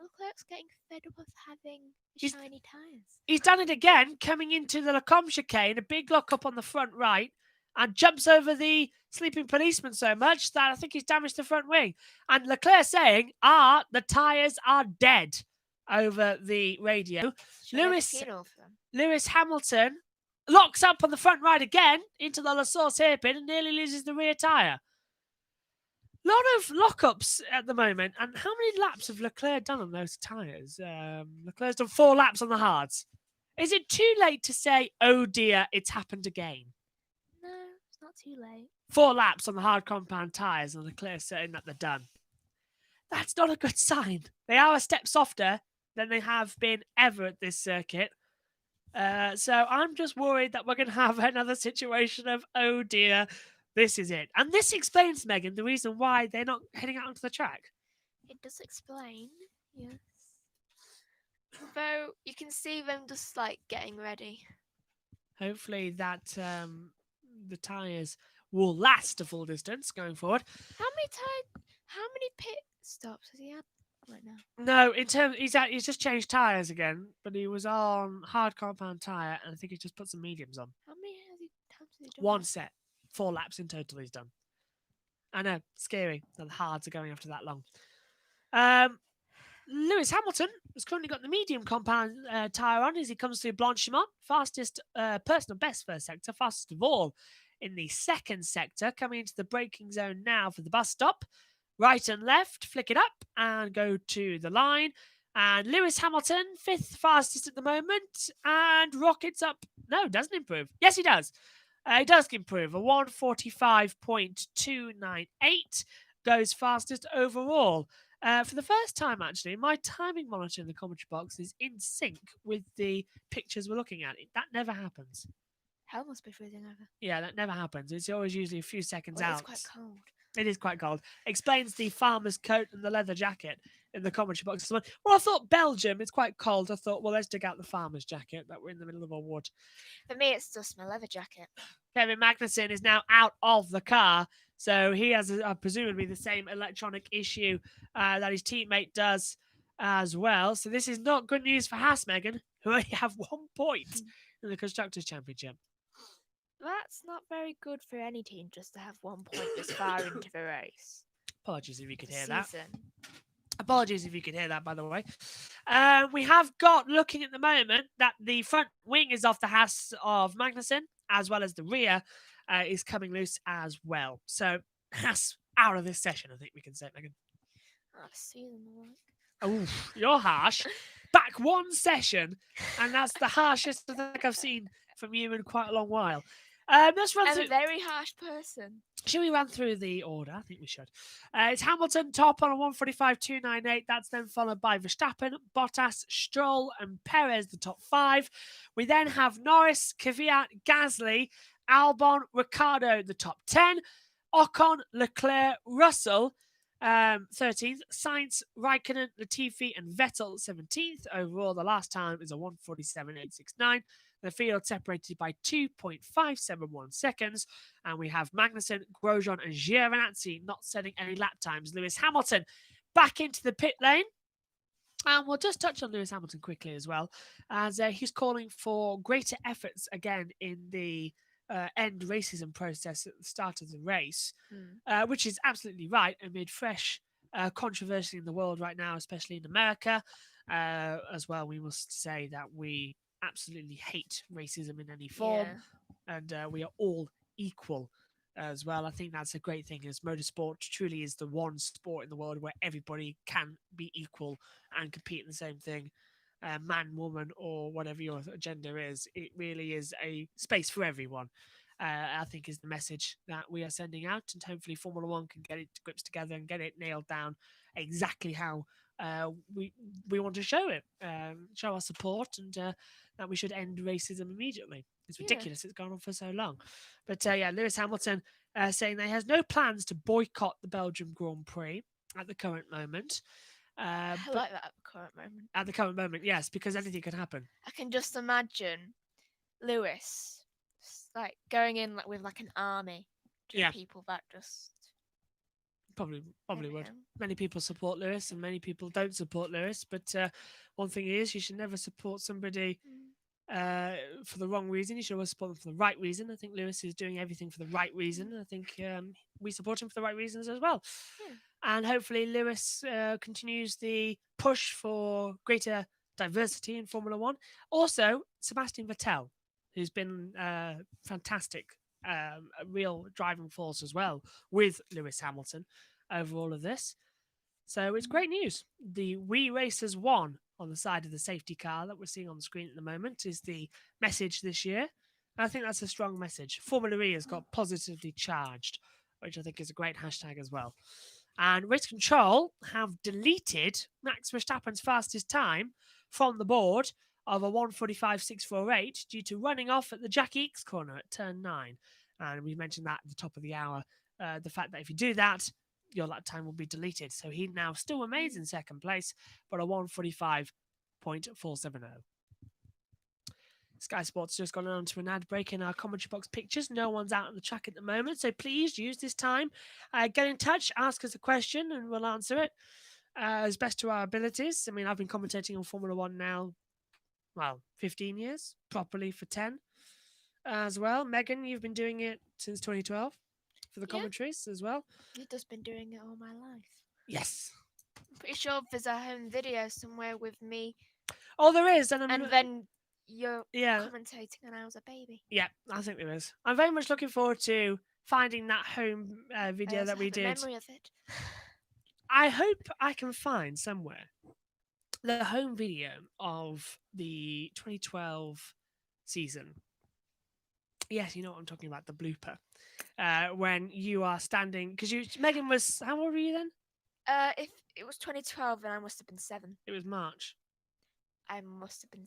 [SPEAKER 2] Leclerc's getting fed up of having shiny tires.
[SPEAKER 1] He's done it again, coming into the Lecombe chicane, a big lock up on the front right, and jumps over the sleeping policeman so much that I think he's damaged the front wing. And Leclerc saying, the tyres are dead over the radio. Lewis Hamilton locks up on the front right again into the La Source hairpin and nearly loses the rear tyre. Lot of lockups at the moment. And how many laps have Leclerc done on those tyres? Leclerc's done 4 laps on the hards. Is it too late to say, oh dear, it's happened again?
[SPEAKER 2] No, it's not too late.
[SPEAKER 1] 4 laps on the hard compound tyres and Leclerc saying that they're done. That's not a good sign. They are a step softer than they have been ever at this circuit. So I'm just worried that we're going to have another situation of, oh dear, this is it. And this explains, Megan, the reason why they're not heading out onto the track.
[SPEAKER 2] It does explain, yes. Although you can see them just like getting ready.
[SPEAKER 1] Hopefully that the tyres will last a full distance going forward.
[SPEAKER 2] How many pit stops has he had right now?
[SPEAKER 1] No, he's just changed tyres again, but he was on hard compound tyre, and I think he just put some mediums on.
[SPEAKER 2] How many times has he done?
[SPEAKER 1] 1 set, 4 laps in total. He's done. I know, scary that the hards are going after that long. Lewis Hamilton has currently got the medium compound tyre on as he comes through Blanchimont. Fastest personal best first sector, fastest of all in the second sector. Coming into the braking zone now for the bus stop. Right and left, flick it up and go to the line. And Lewis Hamilton, 5th fastest at the moment, and rockets up. No, doesn't improve. Yes, he does. He does improve. A 1:45.298 goes fastest overall. For the first time, actually, my timing monitor in the commentary box is in sync with the pictures we're looking at. That never happens.
[SPEAKER 2] Hell must be freezing over.
[SPEAKER 1] Yeah, that never happens. It's always usually a few seconds out.
[SPEAKER 2] It's quite cold.
[SPEAKER 1] It is quite cold. Explains the farmer's coat and the leather jacket in the commentary box. Well, I thought Belgium, it's quite cold. I thought, well, let's dig out the farmer's jacket that we're in the middle of a wood.
[SPEAKER 2] For me, it's just my leather jacket.
[SPEAKER 1] Kevin Magnussen is now out of the car. So he has presumably the same electronic issue that his teammate does as well. So this is not good news for Haas, Megan, who only have 1 point in the Constructors' Championship.
[SPEAKER 2] That's not very good for any team just to have 1 point this far into the race.
[SPEAKER 1] Apologies if you could hear that. Apologies if you could hear that, by the way. We have got, looking at the moment, that the front wing is off the Haas of Magnussen, as well as the rear is coming loose as well. So Haas out of this session, I think we can say, Megan. Oh, you're harsh. Back 1 session, and that's the harshest I think I've seen from you in quite a long while. Let's run through.
[SPEAKER 2] I'm a very harsh person.
[SPEAKER 1] Should we run through the order? I think we should. It's Hamilton top on a 1:45.298. That's then followed by Verstappen, Bottas, Stroll, and Perez, the top 5. We then have Norris, Kvyat, Gasly, Albon, Ricciardo, the top 10. Ocon, Leclerc, Russell, 13th. Sainz, Raikkonen, Latifi, and Vettel, 17th. Overall, the last time is a 1:47.869. The field separated by 2.571 seconds. And we have Magnussen, Grosjean, and Giovinazzi not setting any lap times. Lewis Hamilton back into the pit lane. And we'll just touch on Lewis Hamilton quickly as well, as he's calling for greater efforts again in the end racism process at the start of the race, which is absolutely right amid fresh controversy in the world right now, especially in America. As well, we must say that we absolutely hate racism in any form, and we are all equal as well. I think that's a great thing, as motorsport truly is the one sport in the world where everybody can be equal and compete in the same thing, man, woman, or whatever your gender is. It really is a space for everyone. I think is the message that we are sending out, and hopefully Formula One can get it to grips together and get it nailed down exactly how we want to show it, show our support, and that we should end racism immediately. It's ridiculous. It's gone on for so long. But Lewis Hamilton saying that he has no plans to boycott the Belgium Grand Prix at the current moment.
[SPEAKER 2] I like that at the current moment.
[SPEAKER 1] At the current moment, yes, because anything could happen.
[SPEAKER 2] I can just imagine Lewis like going in with like an army to people that just
[SPEAKER 1] probably would. Many people support Lewis and many people don't support Lewis, but one thing is you should never support somebody for the wrong reason. You should always support them for the right reason. I think Lewis is doing everything for the right reason. I think we support him for the right reasons as well. And hopefully Lewis continues the push for greater diversity in Formula One. Also, Sebastian Vettel, who's been fantastic, a real driving force as well with Lewis Hamilton over all of this. So it's great news. The We Racers won on the side of the safety car that we're seeing on the screen at the moment is the message this year. And I think that's a strong message. Formula E has got positively charged, which I think is a great hashtag as well. And Race Control have deleted Max Verstappen's fastest time from the board of a 1:45.648 due to running off at the Jack Eakes corner at turn 9. And we mentioned that at the top of the hour. The fact that if you do that, your lap time will be deleted. So he now still remains in second place, but a 1:45.470. Sky Sports just gone on to an ad break in our commentary box pictures. No one's out on the track at the moment, so please use this time. Get in touch, ask us a question, and we'll answer it as best to our abilities. I mean, I've been commentating on Formula One now, 15 years, properly for 10 as well. Megan, you've been doing it since 2012 for the commentaries as well.
[SPEAKER 2] I've just been doing it all my life.
[SPEAKER 1] Yes.
[SPEAKER 2] I'm pretty sure there's a home video somewhere with me.
[SPEAKER 1] Oh, there is. And
[SPEAKER 2] then you're commentating and I was a baby.
[SPEAKER 1] Yeah, I think there is. I'm very much looking forward to finding that home video that we did.
[SPEAKER 2] Memory of it.
[SPEAKER 1] I hope I can find somewhere the home video of the 2012 season. Yes, you know what I'm talking about, the blooper. When you are standing, because Megan was, how old were you then?
[SPEAKER 2] If it was 2012, then I must have been 7.
[SPEAKER 1] It was March.
[SPEAKER 2] I must have been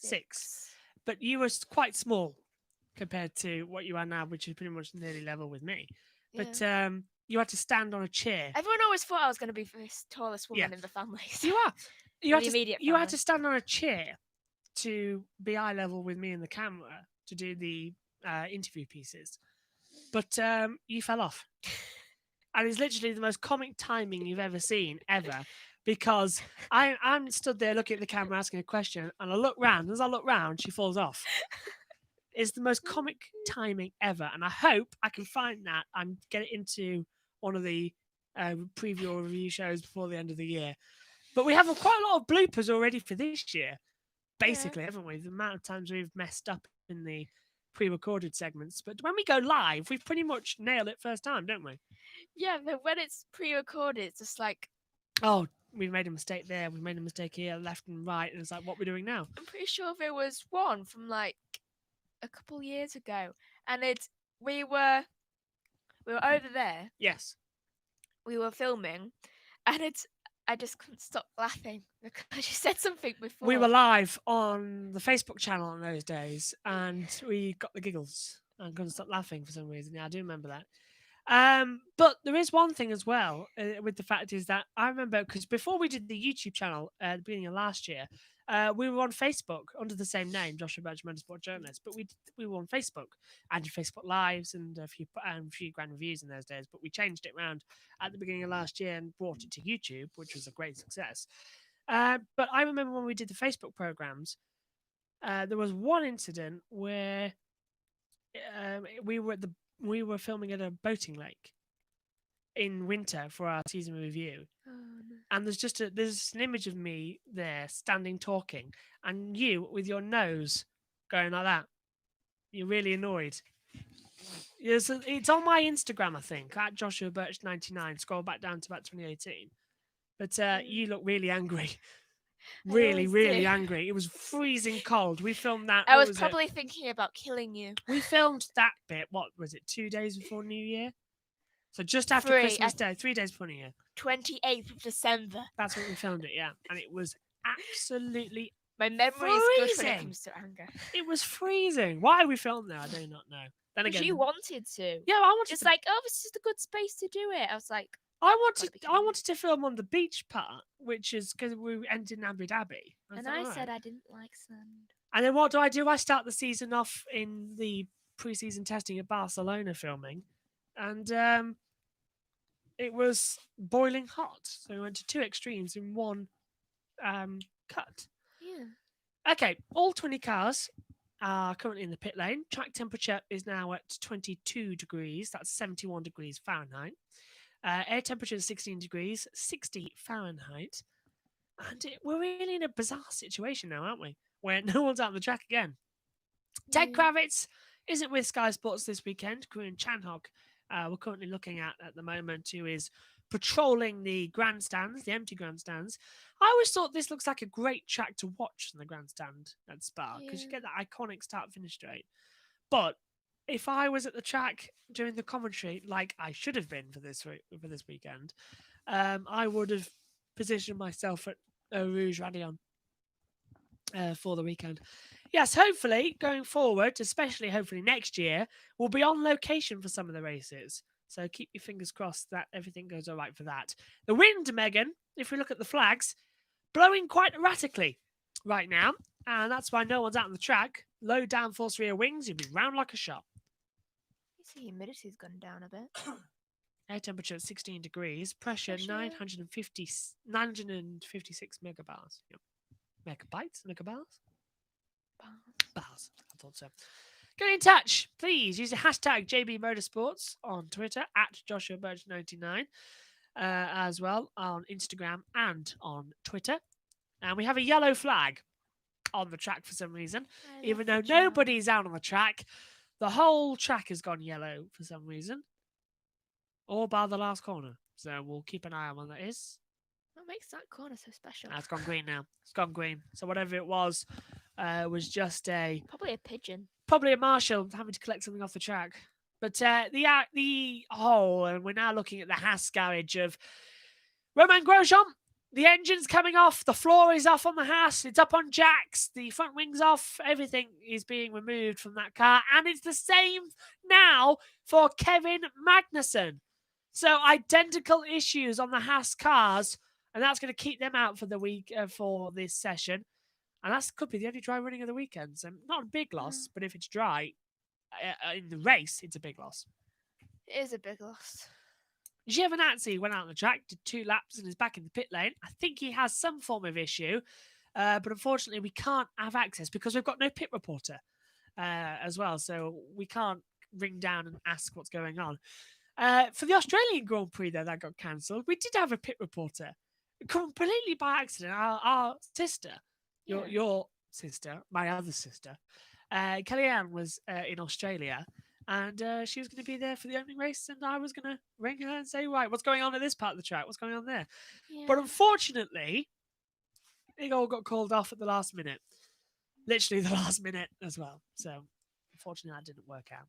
[SPEAKER 1] 6. But you were quite small compared to what you are now, which is pretty much nearly level with me. But you had to stand on a chair.
[SPEAKER 2] Everyone always thought I was going to be the tallest woman in the family. So
[SPEAKER 1] you are. You had to stand on a chair to be eye level with me in the camera to do the interview pieces. But you fell off. And it's literally the most comic timing you've ever seen, ever. Because I'm stood there looking at the camera asking a question, and I look round. As I look round, she falls off. It's the most comic timing ever. And I hope I can find that and get it into one of the preview or review shows before the end of the year. But we have quite a lot of bloopers already for this year, basically, haven't we? The amount of times we've messed up in the pre-recorded segments. But when we go live, we pretty much nail it first time, don't we?
[SPEAKER 2] Yeah, but when it's pre-recorded, it's just like...
[SPEAKER 1] Oh, we've made a mistake there. We've made a mistake here, left and right. And it's like, what we're doing now?
[SPEAKER 2] I'm pretty sure there was one from like a couple years ago. And we were over there.
[SPEAKER 1] Yes.
[SPEAKER 2] We were filming. And I just couldn't stop laughing because you said something before.
[SPEAKER 1] We were live on the Facebook channel in those days, and we got the giggles and couldn't stop laughing for some reason. Yeah, I do remember that. But there is one thing as well with the fact is that I remember because before we did the YouTube channel at the beginning of last year, we were on Facebook under the same name, Joshua Birch Motorsport Journalist. But we were on Facebook and did Facebook Lives and a few grand reviews in those days. But we changed it around at the beginning of last year and brought it to YouTube, which was a great success. But I remember when we did the Facebook programs, there was one incident where we were filming at a boating lake in winter for our season review. Oh, no. And there's an image of me there standing talking and you with your nose going like that. You're really annoyed. It's on my Instagram, I think, at Joshua Birch 99. Scroll back down to about 2018. But you look really angry. Really angry. It was freezing cold. We filmed that.
[SPEAKER 2] I was probably thinking about killing you.
[SPEAKER 1] We filmed that bit, what was it, 2 days before New Year? So just after Christmas Day, 3 days before New Year.
[SPEAKER 2] 28th of December.
[SPEAKER 1] That's when we filmed it, yeah. And it was absolutely
[SPEAKER 2] My memory is good when it
[SPEAKER 1] freezing.
[SPEAKER 2] comes to anger.
[SPEAKER 1] It was freezing. Why we filmed there, I do not know. Then
[SPEAKER 2] Because
[SPEAKER 1] again,
[SPEAKER 2] you wanted to.
[SPEAKER 1] yeah, I wanted
[SPEAKER 2] Just
[SPEAKER 1] to.
[SPEAKER 2] like, oh, this is a good space to do it. I was like,
[SPEAKER 1] I
[SPEAKER 2] gotta be
[SPEAKER 1] wanted to film on the beach part, which is because we ended in Abu Dhabi.
[SPEAKER 2] and I said I didn't like sand.
[SPEAKER 1] And then what do? I start the season off in the pre-season testing at Barcelona filming, and it was boiling hot. So we went to two extremes in one cut.
[SPEAKER 2] Yeah.
[SPEAKER 1] Okay, all 20 cars are currently in the pit lane. Track temperature is now at 22 degrees. That's 71 degrees Fahrenheit. Air temperature is 16 degrees, 60 Fahrenheit. And we're really in a bizarre situation now, aren't we? Where no one's out on the track again. Ted Kravitz isn't with Sky Sports this weekend. Corinne Chanhok, we're currently looking at the moment, who is patrolling the grandstands, the empty grandstands. I always thought this looks like a great track to watch from the grandstand at Spa because you get that iconic start-finish straight. But if I was at the track doing the commentary, like I should have been for this weekend, I would have positioned myself at Rouge Radion for the weekend. Yes, hopefully going forward, especially hopefully next year, we'll be on location for some of the races. So keep your fingers crossed that everything goes all right for that. The wind, Megan, if we look at the flags, blowing quite erratically right now. And that's why no one's out on the track. Low downforce rear wings, you'll be round like a shot.
[SPEAKER 2] You see, humidity's gone down a bit.
[SPEAKER 1] Air temperature at 16 degrees. Pressure 956 megabars. Yep. Megabytes? Megabars? Bars. I thought so. Get in touch, please. Use the hashtag JB Motorsports on Twitter at Joshua Birch 99 as well on Instagram and on Twitter. And we have a yellow flag on the track for some reason, even though nobody's out on the track. The whole track has gone yellow for some reason, all bar the last corner. So we'll keep an eye on when that is.
[SPEAKER 2] What makes that corner so special?
[SPEAKER 1] It's gone green now. It's gone green. So whatever it was just
[SPEAKER 2] probably a pigeon.
[SPEAKER 1] Probably a marshal having to collect something off the track. But the whole, and we're now looking at the Haas garage of Romain Grosjean. The engine's coming off. The floor is off on the Haas. It's up on jacks. The front wing's off. Everything is being removed from that car. And it's the same now for Kevin Magnussen. So identical issues on the Haas cars. And that's going to keep them out for the week for this session. And that could be the only dry running of the weekend. So not a big loss, but if it's dry in the race, it's a big loss.
[SPEAKER 2] It is a big loss.
[SPEAKER 1] Giovinazzi went out on the track, did 2 laps, and is back in the pit lane. I think he has some form of issue, but unfortunately we can't have access because we've got no pit reporter as well. So we can't ring down and ask what's going on. For the Australian Grand Prix, though, that got cancelled, we did have a pit reporter completely by accident. Our sister, your sister, my other sister, Kellyanne was in Australia. And she was going to be there for the opening race, and I was going to ring her and say, right, what's going on at this part of the track? What's going on there? Yeah. But unfortunately, it all got called off at the last minute. Literally the last minute as well. So, unfortunately, that didn't work out.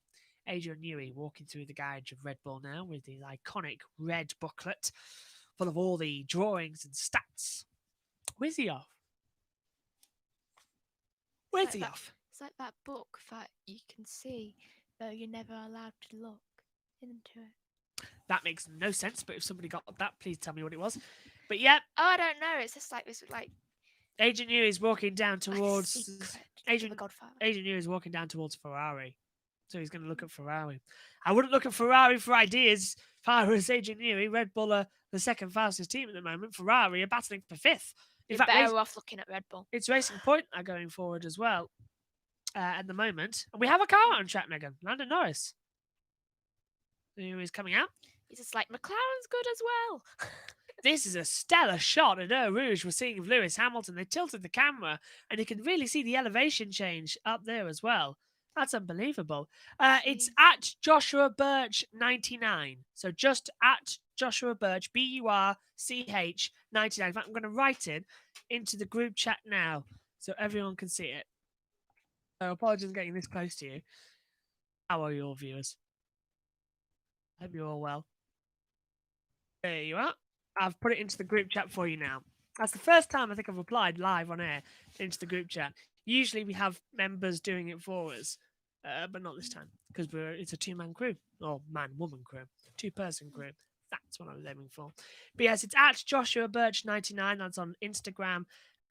[SPEAKER 1] Adrian Newey walking through the garage of Red Bull now with his iconic red booklet full of all the drawings and stats. Where's he off? Where's he off?
[SPEAKER 2] It's like that book that you can see, though you're never allowed to look into it.
[SPEAKER 1] That makes no sense, but if somebody got that, please tell me what it was. But yeah.
[SPEAKER 2] Oh, I don't know. It's just like this, like...
[SPEAKER 1] Agent New is walking down towards...
[SPEAKER 2] The Godfather.
[SPEAKER 1] Agent New is walking down towards Ferrari. So he's going to look at Ferrari. I wouldn't look at Ferrari for ideas. If I was Agent Newey, Red Bull are the second fastest team at the moment. Ferrari are battling for 5th.
[SPEAKER 2] You're better off looking at Red Bull.
[SPEAKER 1] It's Racing Point are going forward as well at the moment. And we have a car on track, Megan. Lando Norris. Who is coming out.
[SPEAKER 2] He's just like, McLaren's good as well.
[SPEAKER 1] This is a stellar shot at Eau Rouge we're seeing of Lewis Hamilton. They tilted the camera, and you can really see the elevation change up there as well. That's unbelievable. It's at Joshua Birch 99. So just at Joshua Birch, BURCH 99. In fact, I'm going to write it into the group chat now so everyone can see it. So apologies for getting this close to you. How are your viewers? Hope you're all well. There you are. I've put it into the group chat for you now. That's the first time I think I've applied live on air into the group chat. Usually we have members doing it for us, but not this time because it's a two-man crew or man-woman crew, two-person crew. That's what I was aiming for. But yes, it's at Joshua Birch 99. That's on Instagram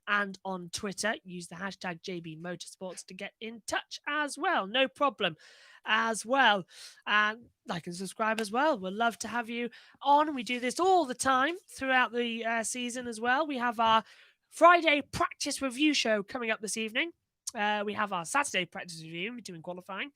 [SPEAKER 1] and on Twitter. Use the hashtag JB Motorsports to get in touch as well. No problem as well. And like and subscribe as well. We'd love to have you on. We do this all the time throughout the season as well. We have our Friday practice review show coming up this evening. We have our Saturday practice review, doing qualifying.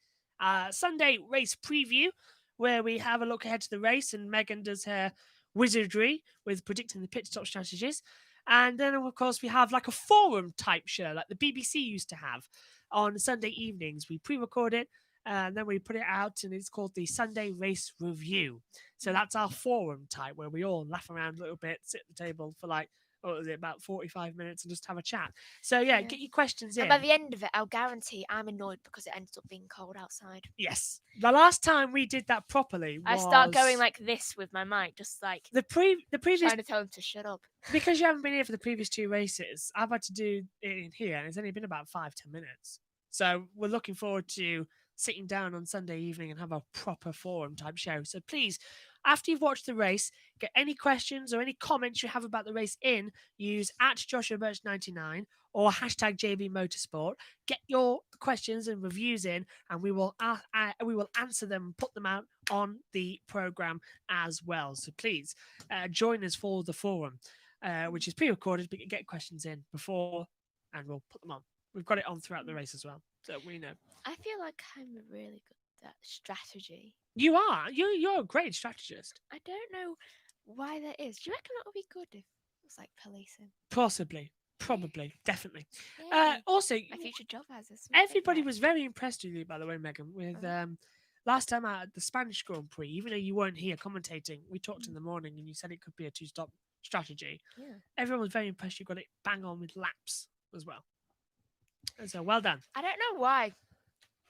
[SPEAKER 1] Sunday race preview, where we have a look ahead to the race and Megan does her wizardry with predicting the pit stop strategies. And then, of course, we have like a forum type show like the BBC used to have on Sunday evenings. We pre-record it and then we put it out, and it's called the Sunday Race Review. So that's our forum type where we all laugh around a little bit, sit at the table for like, what was it, about 45 minutes and just have a chat. So, yeah. Get your questions in.
[SPEAKER 2] And by the end of it, I'll guarantee I'm annoyed because it ends up being cold outside.
[SPEAKER 1] Yes. The last time we did that properly was...
[SPEAKER 2] I start going like this with my mic, just like
[SPEAKER 1] the previous...
[SPEAKER 2] trying to tell him to shut up.
[SPEAKER 1] Because you haven't been here for the previous two races, I've had to do it in here, and it's only been about 5-10 minutes. So we're looking forward to sitting down on Sunday evening and have a proper forum type show. So please, after you've watched the race, get any questions or any comments you have about the race in, use at Joshua Birch 99 or hashtag JB Motorsport. Get your questions and reviews in, and we will answer them, put them out on the program as well. So please join us for the forum, which is pre-recorded, but you can get questions in before, and we'll put them on. We've got it on throughout the race as well, so we know.
[SPEAKER 2] I feel like I'm really good at strategy.
[SPEAKER 1] You are. You're a great strategist.
[SPEAKER 2] I don't know why that is. Do you reckon that would be good if it was like policing?
[SPEAKER 1] Possibly. Probably. Definitely.
[SPEAKER 2] Yeah.
[SPEAKER 1] Also,
[SPEAKER 2] my future job has this.
[SPEAKER 1] Everybody was very impressed with you, by the way, Megan, with last time at the Spanish Grand Prix, even though you weren't here commentating, we talked in the morning and you said it could be a two-stop strategy.
[SPEAKER 2] Yeah.
[SPEAKER 1] Everyone was very impressed you got it bang on with laps as well. And so, well done.
[SPEAKER 2] I don't know why.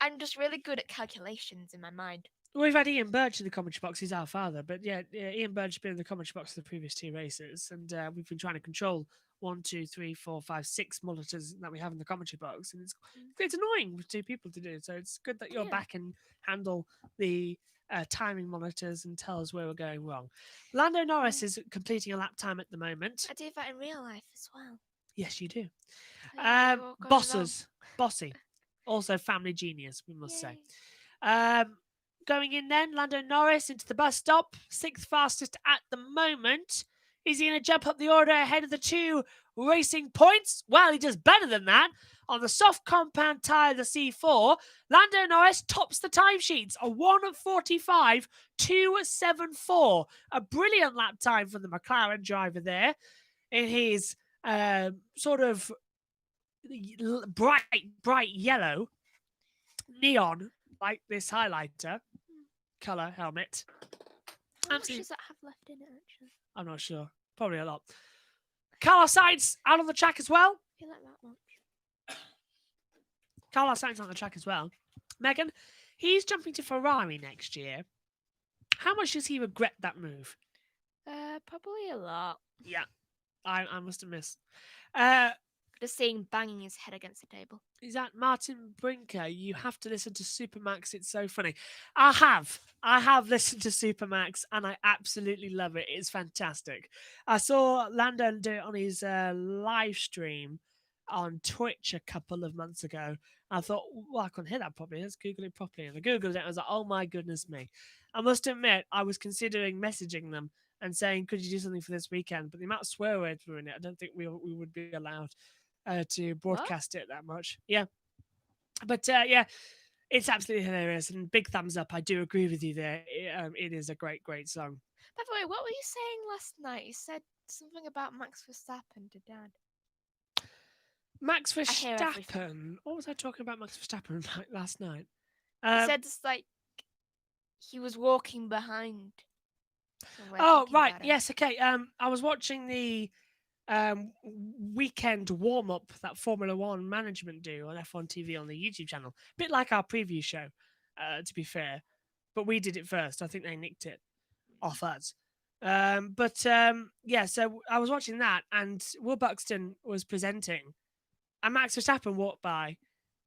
[SPEAKER 2] I'm just really good at calculations in my mind.
[SPEAKER 1] We've had Ian Birch in the commentary box. He's our father. But yeah, Ian Birch has been in the commentary box for the previous two races. And we've been trying to control 1, 2, 3, 4, 5, 6 monitors that we have in the commentary box. And it's annoying for two people to do. So it's good that you're back and handle the timing monitors and tell us where we're going wrong. Lando Norris is completing a lap time at the moment.
[SPEAKER 2] I do that in real life as well.
[SPEAKER 1] Yes, you do.
[SPEAKER 2] Bossy.
[SPEAKER 1] Also family genius, we must say. Going in then, Lando Norris into the bus stop, 6th fastest at the moment. Is he going to jump up the order ahead of the two Racing Points? Well, he does better than that. On the soft compound tyre, the C4, Lando Norris tops the timesheets, a 1:45.274. A brilliant lap time for the McLaren driver there in his sort of bright yellow neon, like this highlighter color helmet.
[SPEAKER 2] How much does that have left in it, actually?
[SPEAKER 1] I'm not sure. Probably a lot. Carlos Sainz out on the track as well.
[SPEAKER 2] I feel like that much.
[SPEAKER 1] Carlos Sainz on the track as well. Megan, he's jumping to Ferrari next year. How much does he regret that move?
[SPEAKER 2] Probably a lot.
[SPEAKER 1] Yeah, I must have missed.
[SPEAKER 2] Just seeing banging his head against the table.
[SPEAKER 1] Is that Martin Brinker? You have to listen to Supermax. It's so funny. I have listened to Supermax and I absolutely love it. It's fantastic. I saw Landon do it on his live stream on Twitch a couple of months ago. I thought, well, I couldn't hear that properly. Let's Google it properly. And I Googled it. I was like, oh my goodness me. I must admit, I was considering messaging them and saying, could you do something for this weekend? But the amount of swear words were in it, I don't think we would be allowed to broadcast it that much. Yeah. But yeah, it's absolutely hilarious and big thumbs up. I do agree with you there. It is a great, great song.
[SPEAKER 2] By the way, what were you saying last night? You said something about Max Verstappen to Dad.
[SPEAKER 1] Max Verstappen? What was I talking about Max Verstappen last night?
[SPEAKER 2] You said it's like he was walking behind.
[SPEAKER 1] Oh, right. Yes, okay. I was watching the weekend warm-up that Formula One management do on F1 TV on the YouTube channel. A bit like our preview show, to be fair. But we did it first. I think they nicked it off us. Yeah, so I was watching that, and Will Buxton was presenting, and Max Verstappen walked by,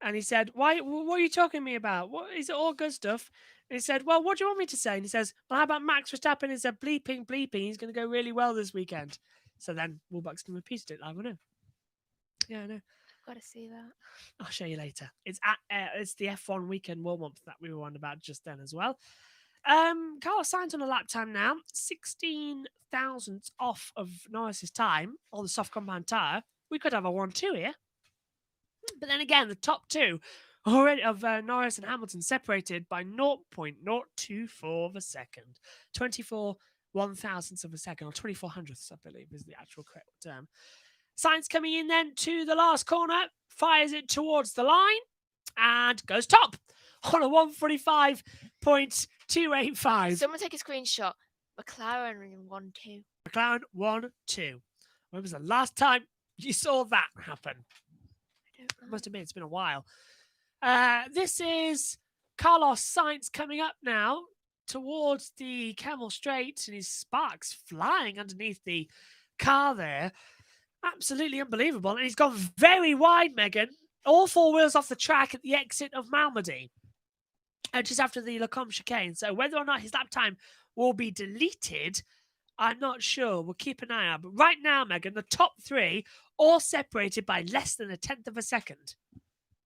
[SPEAKER 1] and he said, "Why? What are you talking to me about? What is it? All good stuff?" And he said, "Well, what do you want me to say?" And he says, "Well, how about Max Verstappen is a bleeping bleeping? He's going to go really well this weekend." So then Will Buxton repeated it live. I know. Yeah, I know.
[SPEAKER 2] I've got to see that.
[SPEAKER 1] I'll show you later. It's the F1 weekend warm up that we were on about just then as well. Carlos Sainz on a lap time now, 16 thousandths off of Norris's time on the soft compound tyre. We could have a 1-2 here. But then again, the top two already of Norris and Hamilton separated by 0.024 of a second. 24 1,000ths of a second, or 24 hundredths, I believe, is the actual correct term. Sainz coming in then to the last corner, fires it towards the line, and goes top on a 145.285.
[SPEAKER 2] Someone take a screenshot. McLaren in 1-2.
[SPEAKER 1] McLaren 1-2. When was the last time you saw that happen?
[SPEAKER 2] I don't know.
[SPEAKER 1] Must admit, it's been a while. This is Carlos Sainz coming up now towards the Camel Straight, and his sparks flying underneath the car there. Absolutely unbelievable. And he's gone very wide, Megan. All four wheels off the track at the exit of Malmedy, just after the Lecombe chicane. So whether or not his lap time will be deleted, I'm not sure. We'll keep an eye out. But right now, Megan, the top three all separated by less than a tenth of a second.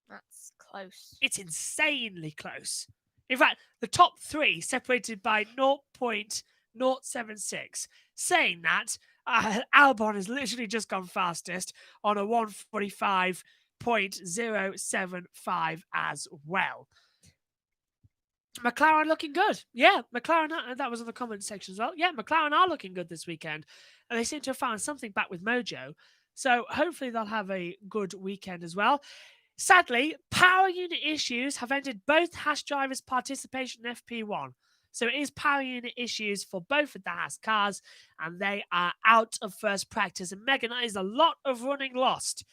[SPEAKER 2] That's close.
[SPEAKER 1] It's insanely close. In fact, the top three separated by 0.076. Saying that, Albon has literally just gone fastest on a 145.075 as well. McLaren looking good. Yeah, McLaren, that was in the comment section as well. Yeah, McLaren are looking good this weekend. And they seem to have found something back with mojo. So hopefully they'll have a good weekend as well. Sadly, power unit issues have ended both Haas drivers' participation in FP1. So it is power unit issues for both of the Haas cars, and they are out of first practice. And Megan, that is a lot of running lost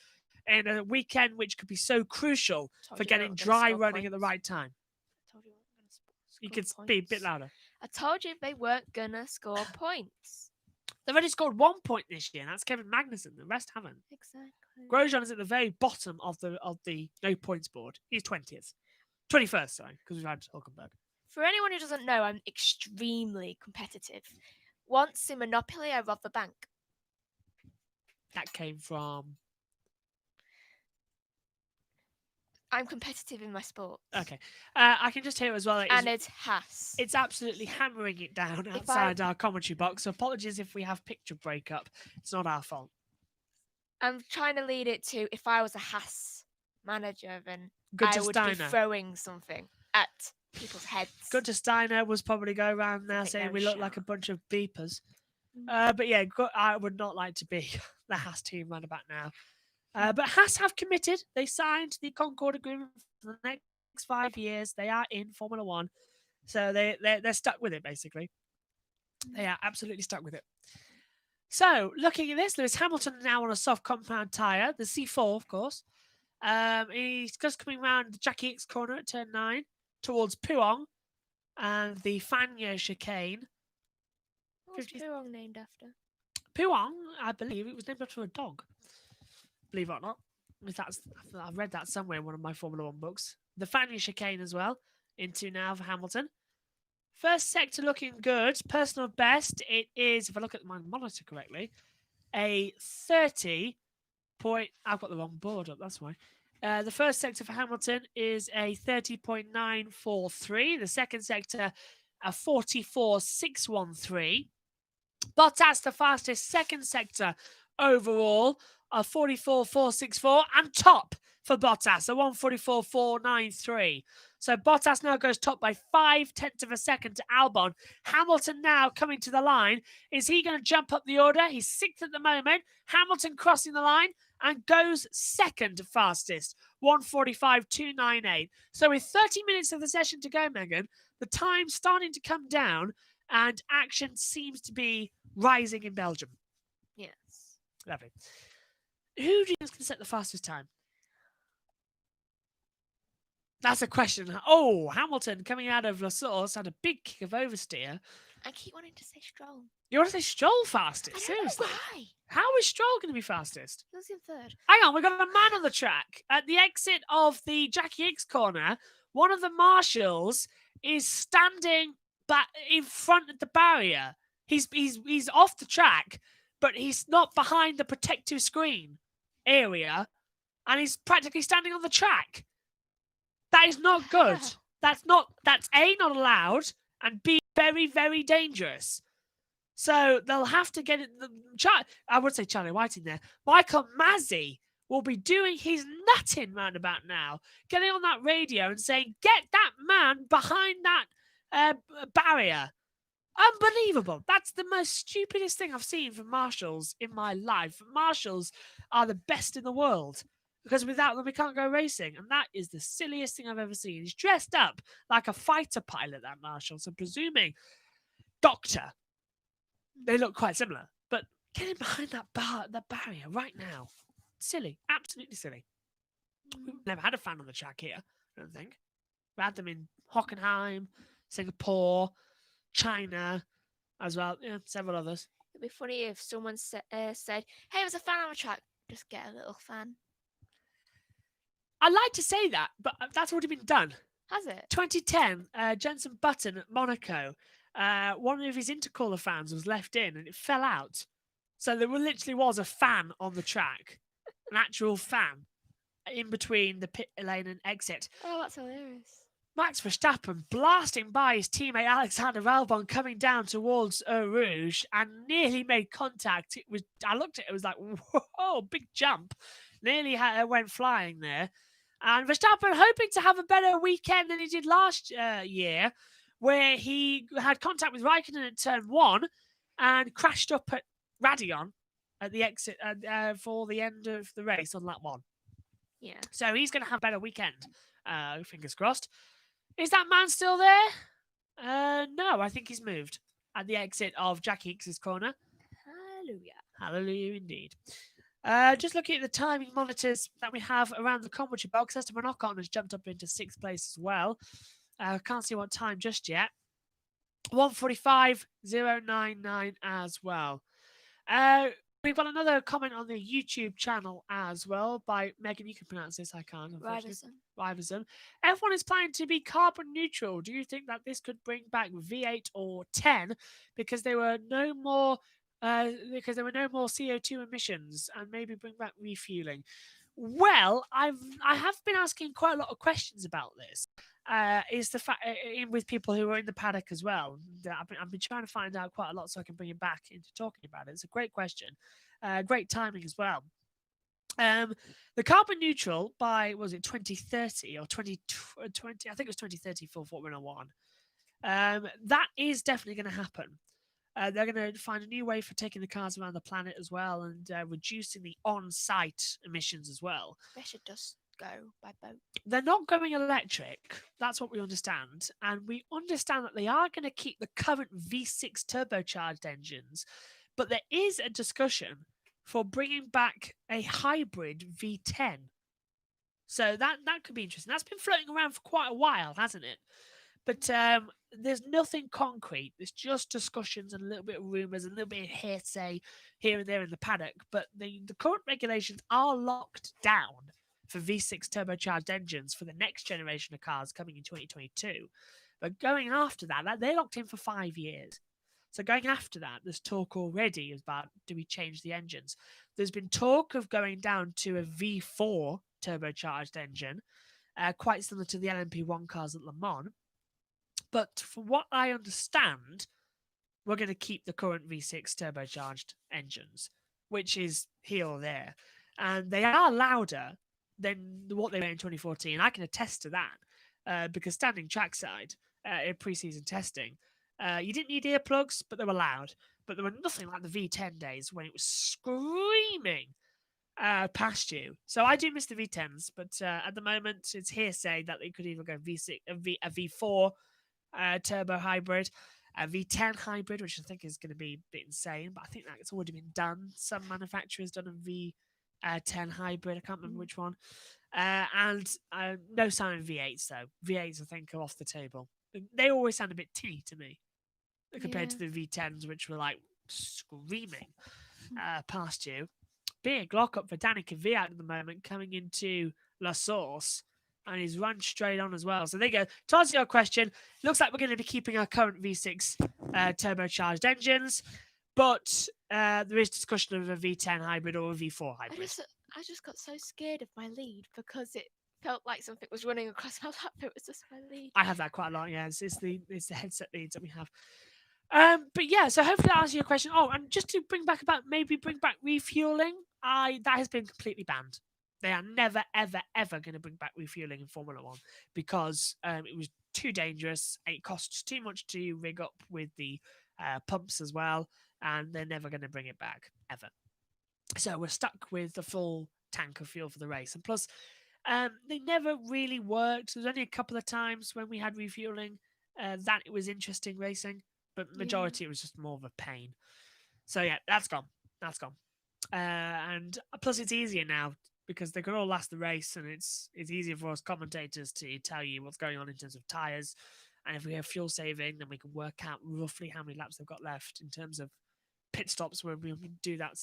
[SPEAKER 1] in a weekend which could be so crucial for getting dry running at the right time. You could be a bit louder.
[SPEAKER 2] I told you they weren't going to score points.
[SPEAKER 1] They've only scored 1 point this year, and that's Kevin Magnussen. The rest haven't.
[SPEAKER 2] Exactly.
[SPEAKER 1] Grosjean is at the very bottom of the no points board. He's 20th. 21st, sorry, because we've had Hulkenberg.
[SPEAKER 2] For anyone who doesn't know, I'm extremely competitive. Once in Monopoly, I robbed the bank.
[SPEAKER 1] That came from...
[SPEAKER 2] I'm competitive in my sport.
[SPEAKER 1] Okay. I can just hear as well.
[SPEAKER 2] And it's Haas.
[SPEAKER 1] It's absolutely hammering it down outside our commentary box. So apologies if we have picture breakup. It's not our fault.
[SPEAKER 2] I'm trying to lead it to, if I was a Haas manager, then I would be throwing something at people's heads.
[SPEAKER 1] Gunter Steiner was probably going around now saying we look like a bunch of beepers. But yeah, I would not like to be the Haas team right about now. But Haas have committed. They signed the Concord Agreement for the next 5 years. They are in Formula One. So they're stuck with it, basically. They are absolutely stuck with it. So, looking at this, Lewis Hamilton now on a soft compound tyre, the C4, of course. He's just coming around the Jackie X corner at turn 9 towards Puong and the Fanya chicane.
[SPEAKER 2] What's Puong named after?
[SPEAKER 1] Puong, I believe it was named after a dog. Believe it or not. I've read that somewhere in one of my Formula One books. The Fanya chicane as well, into now for Hamilton. First sector looking good. Personal best, it is, if I look at my monitor correctly, a 30 point... I've got the wrong board up, that's why. The first sector for Hamilton is a 30.943. The second sector, a 44.613. Bottas, the fastest second sector overall, a 44.464. And top for Bottas, a 144.493. So Bottas now goes top by 0.5 of a second to Albon. Hamilton now coming to the line. Is he going to jump up the order? He's 6th at the moment. Hamilton crossing the line and goes second fastest, 145.298. So with 30 minutes of the session to go, Megan, the time's starting to come down and action seems to be rising in Belgium.
[SPEAKER 2] Yes.
[SPEAKER 1] Lovely. Who do you think is going to set the fastest time? That's a question. Oh, Hamilton coming out of La Source had a big kick of oversteer.
[SPEAKER 2] I keep wanting to say Stroll.
[SPEAKER 1] You want to say Stroll
[SPEAKER 2] I
[SPEAKER 1] fastest?
[SPEAKER 2] don't
[SPEAKER 1] Seriously?
[SPEAKER 2] know why.
[SPEAKER 1] How is Stroll going to be fastest?
[SPEAKER 2] He was in third.
[SPEAKER 1] Hang on, we've got a man on the track. At the exit of the Jackie Hicks corner, one of the marshals is standing back in front of the barrier. He's off the track, but he's not behind the protective screen area, and he's practically standing on the track. That is not good. That's A, not allowed, and B, very, very dangerous. So they'll have to get it. I would say Charlie White in there. Michael Masi will be doing his nutting roundabout now, getting on that radio and saying, "Get that man behind that barrier." Unbelievable. That's the most stupidest thing I've seen from marshals in my life. Marshals are the best in the world because without them, we can't go racing. And that is the silliest thing I've ever seen. He's dressed up like a fighter pilot, that marshal. So presuming doctor. They look quite similar, but get him behind that barrier right now. Silly, absolutely silly. We've never had a fan on the track here, I don't think. We had them in Hockenheim, Singapore, China, as well. Yeah, several others.
[SPEAKER 2] It'd be funny if someone said, "Hey, there's a fan on the track. Just get a little fan."
[SPEAKER 1] I'd like to say that, but that's already been done.
[SPEAKER 2] Has it?
[SPEAKER 1] 2010, Jenson Button at Monaco. One of his intercooler fans was left in and it fell out. So there literally was a fan on the track, an actual fan in between the pit lane and exit.
[SPEAKER 2] Oh, that's hilarious.
[SPEAKER 1] Max Verstappen blasting by his teammate Alexander Albon coming down towards Eau Rouge and nearly made contact. I looked at it, it was like, whoa, big jump. Nearly went flying there. And Verstappen hoping to have a better weekend than he did last year, where he had contact with Raikkonen at turn 1 and crashed up at Radion at the exit for the end of the race on lap 1.
[SPEAKER 2] Yeah.
[SPEAKER 1] So he's going to have a better weekend. Fingers crossed. Is that man still there? No, I think he's moved at the exit of Jackie Hicks's corner.
[SPEAKER 2] Hallelujah.
[SPEAKER 1] Hallelujah indeed. Just looking at the timing monitors that we have around the commentary box, Esteban Ocon has jumped up into 6th place as well. Can't see what time just yet. 1:45.099 as well. We've got another comment on the YouTube channel as well by Megan. You can pronounce this, I can't. Riverson. F1 is planning to be carbon neutral. Do you think that this could bring back V8 or 10 because there were no more CO2 emissions and maybe bring back refueling? Well, I have been asking quite a lot of questions about this. Is the fact with people who are in the paddock as well. I've been trying to find out quite a lot so I can bring it back into talking about it. It's a great question, great timing as well. The carbon neutral by 2030 or 2020? I think it was 2030 for Formula One. That is definitely going to happen. They're going to find a new way for taking the cars around the planet as well and reducing the on-site emissions as well.
[SPEAKER 2] They should just go by boat.
[SPEAKER 1] They're not going electric. That's what we understand. And we understand that they are going to keep the current V6 turbocharged engines. But there is a discussion for bringing back a hybrid V10. So that could be interesting. That's been floating around for quite a while, hasn't it? But there's nothing concrete. There's just discussions and a little bit of rumours and a little bit of hearsay here and there in the paddock. But the current regulations are locked down for V6 turbocharged engines for the next generation of cars coming in 2022. But going after that, they're locked in for 5 years. So going after that, there's talk already about, do we change the engines? There's been talk of going down to a V4 turbocharged engine, quite similar to the LMP1 cars at Le Mans. But from what I understand, we're going to keep the current V6 turbocharged engines, which is here or there. And they are louder than what they were in 2014. I can attest to that because standing trackside in pre-season testing, you didn't need earplugs, but they were loud. But they were nothing like the V10 days when it was screaming past you. So I do miss the V10s, but at the moment, it's hearsay that they could either go V6, a V4 turbo hybrid, a V10 hybrid, which I think is going to be a bit insane, but I think that's already been done. Some manufacturers done a V10 hybrid. I can't remember which one. And no sign of V8s, though. V8s, I think, are off the table. They always sound a bit tinny to me. compared to the V10s, which were like screaming past you. Big lock up for Danny Kvyat at the moment, coming into La Source, and he's run straight on as well. So there you go. To answer your question, looks like we're going to be keeping our current V6 turbocharged engines, but there is discussion of a V10 hybrid or a V4 hybrid.
[SPEAKER 2] I just got so scared of my lead because it felt like something was running across my lap. It was just my lead.
[SPEAKER 1] I have that quite a lot. Yeah, it's the headset leads that we have. But yeah, so hopefully that answers your question. Oh, and just to bring back refueling, that has been completely banned. They are never, ever, ever going to bring back refueling in Formula One because it was too dangerous. It costs too much to rig up with the pumps as well, and they're never going to bring it back ever. So we're stuck with the full tank of fuel for the race, and plus, they never really worked. There's only a couple of times when we had refueling that it was interesting racing. But majority, it was just more of a pain. So yeah, that's gone. That's gone. And plus, it's easier now because they can all last the race, and it's easier for us commentators to tell you what's going on in terms of tires. And if we have fuel saving, then we can work out roughly how many laps they've got left in terms of pit stops, where we do that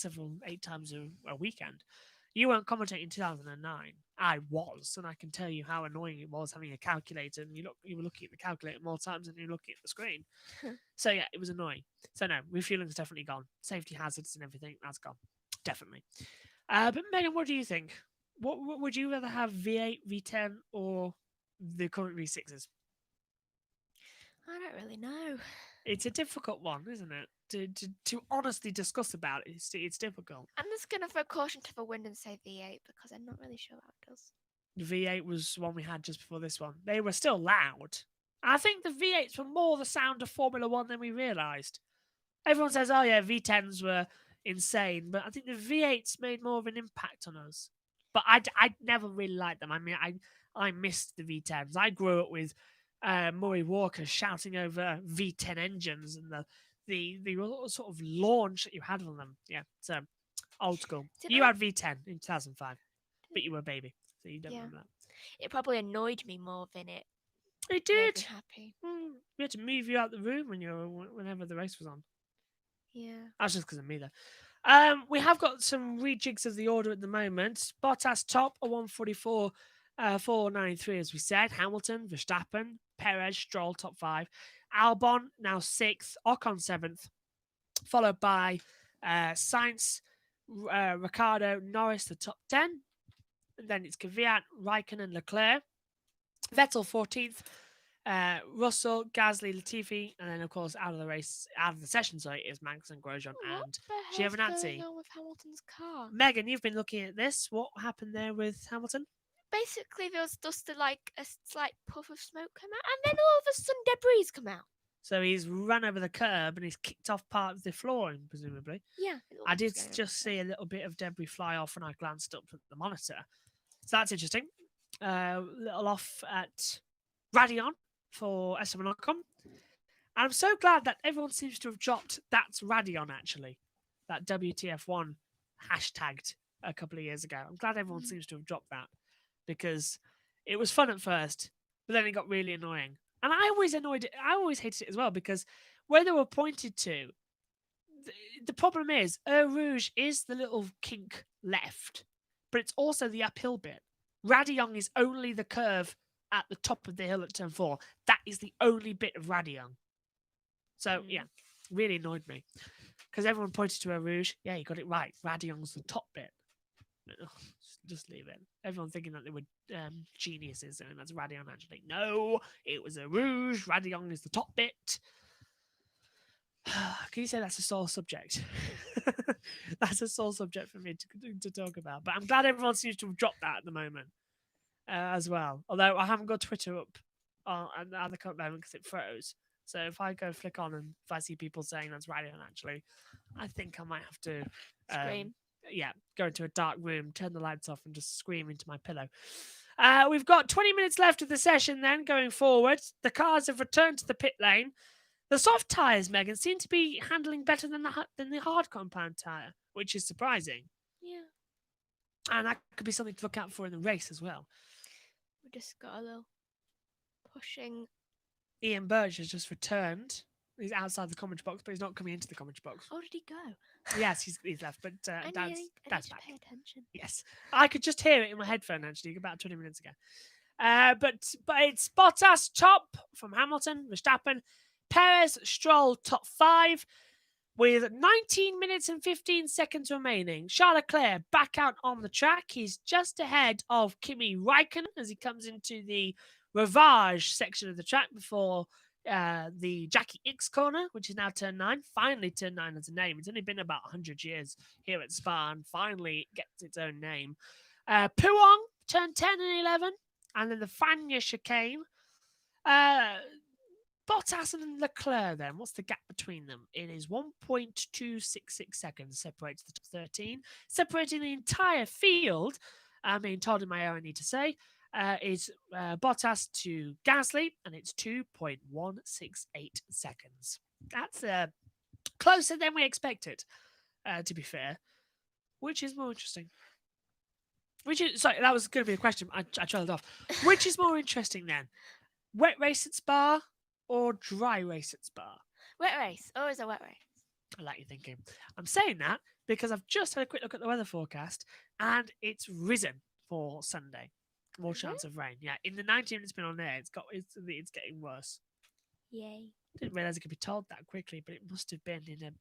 [SPEAKER 1] 8 times a weekend. You weren't commentating in 2009. I was, and I can tell you how annoying it was having a calculator, and you were looking at the calculator more times than you were looking at the screen. So yeah, it was annoying. So no, refueling's definitely gone. Safety hazards and everything, that's gone. Definitely. But Megan, what do you think? What would you rather have, V8, V10, or the current V6s?
[SPEAKER 2] I don't really know.
[SPEAKER 1] It's a difficult one, isn't it? To honestly discuss about it, it's difficult.
[SPEAKER 2] I'm just going to throw caution to the wind and say V8 because I'm not really sure how it does.
[SPEAKER 1] The V8 was one we had just before this one. They were still loud. I think the V8s were more the sound of Formula One than we realised. Everyone says, oh yeah, V10s were insane, but I think the V8s made more of an impact on us. But I never really liked them. I mean, I missed the V10s. I grew up with Murray Walker shouting over V10 engines and the sort of launch that you had on them. Yeah, so old school. You had V10 in 2005, but you were a baby, so you don't remember that.
[SPEAKER 2] It probably annoyed me more than it.
[SPEAKER 1] It did.
[SPEAKER 2] Made me happy.
[SPEAKER 1] We had to move you out the room whenever the race was on.
[SPEAKER 2] Yeah.
[SPEAKER 1] That's just because of me, though. We have got some rejigs of the order at the moment. Bottas top, a 144, 493, as we said. Hamilton, Verstappen, Perez, Stroll, top 5. Albon, now 6th. Ocon, 7th. Followed by Sainz, Ricciardo, Norris, the top 10. And then it's Kvyat, Raikkonen, Leclerc. Vettel, 14th. Russell, Gasly, Latifi, and then of course out of the session, is Magnussen, Grosjean, and Giovinazzi.
[SPEAKER 2] What's going on with Hamilton's car?
[SPEAKER 1] Megan, you've been looking at this. What happened there with Hamilton?
[SPEAKER 2] Basically, there was just a slight puff of smoke come out, and then all of a sudden debris come out.
[SPEAKER 1] So he's run over the curb and he's kicked off part of the flooring, presumably.
[SPEAKER 2] Yeah.
[SPEAKER 1] I did just see a little bit of debris fly off when I glanced up at the monitor. So that's interesting. Little off at Radion for Esteban Ocon. And I'm so glad that everyone seems to have dropped that's Radion, actually. That WTF1 hashtagged a couple of years ago. I'm glad everyone seems to have dropped that because it was fun at first, but then it got really annoying. And I always hated it as well because where they were pointed to, the problem is Eau Rouge is the little kink left, but it's also the uphill bit. Radion is only the curve at the top of the hill at turn 4. That is the only bit of Radion. So, yeah, really annoyed me. Because everyone pointed to Eau Rouge. Yeah, you got it right. Radion's the top bit. Just leave it. Everyone thinking that they were geniuses, and that's Radion actually. No, it was Eau Rouge. Radion is the top bit. Can you say that's a sore subject? That's a sore subject for me to talk about. But I'm glad everyone seems to have dropped that at the moment as well. Although I haven't got Twitter up at the current moment because it froze. So if I go flick on and if I see people saying that's Radion, actually, I think I might have to
[SPEAKER 2] scream.
[SPEAKER 1] Go into a dark room, turn the lights off, and just scream into my pillow. We've got 20 minutes left of the session then, going forward. The cars have returned to the pit lane. The soft tyres, Megan, seem to be handling better than the hard compound tyre, which is surprising.
[SPEAKER 2] Yeah.
[SPEAKER 1] And that could be something to look out for in the race as well.
[SPEAKER 2] We just got a little pushing.
[SPEAKER 1] Ian Birch has just returned He's outside the commentary box, but he's not coming into the commentary box.
[SPEAKER 2] Oh, did he go?
[SPEAKER 1] Yes, he's left, but
[SPEAKER 2] I
[SPEAKER 1] Dad's
[SPEAKER 2] need to
[SPEAKER 1] back.
[SPEAKER 2] pay attention.
[SPEAKER 1] Yes, I could just hear it in my headphone actually about 20 minutes ago. But it's Bottas top from Hamilton, Verstappen, Perez, Stroll top 5 with 19 minutes and 15 seconds remaining. Charles Leclerc back out on the track. He's just ahead of Kimi Raikkonen as he comes into the Rivage section of the track before the Jackie X corner, which is now turn 9. Finally, turn 9 as a name. It's only been about 100 years here at Spa and finally gets its own name. Puong, turn 10 and 11. And then the Fanya chicane. Bottas and Leclerc then. What's the gap between them? It is 1.266 seconds separates the top 13. Separating the entire field, I'm being told in my ear I need to say, is Bottas to Gasly, and it's 2.168 seconds. That's closer than we expected, to be fair. Which is more interesting? Sorry, that was going to be a question. I trailed off. Which is more interesting then? Wet race at Spa or dry race at Spa?
[SPEAKER 2] Wet race. Always a wet race.
[SPEAKER 1] I like your thinking. I'm saying that because I've just had a quick look at the weather forecast and it's risen for Sunday. More chance of rain. Yeah, in the 90 minutes been on there, it's getting worse.
[SPEAKER 2] Yay!
[SPEAKER 1] Didn't realize it could be told that quickly, but it must have been in a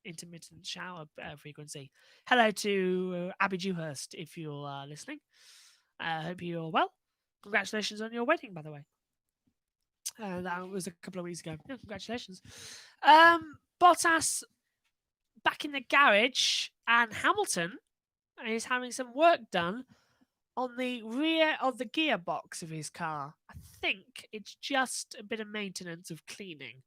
[SPEAKER 1] intermittent shower frequency. Hello to Abby Dewhurst if you're listening. I hope you're well. Congratulations on your wedding, by the way. That was a couple of weeks ago. Yeah, congratulations. Bottas back in the garage, and Hamilton is having some work done on the rear of the gearbox of his car. I think it's just a bit of maintenance of cleaning.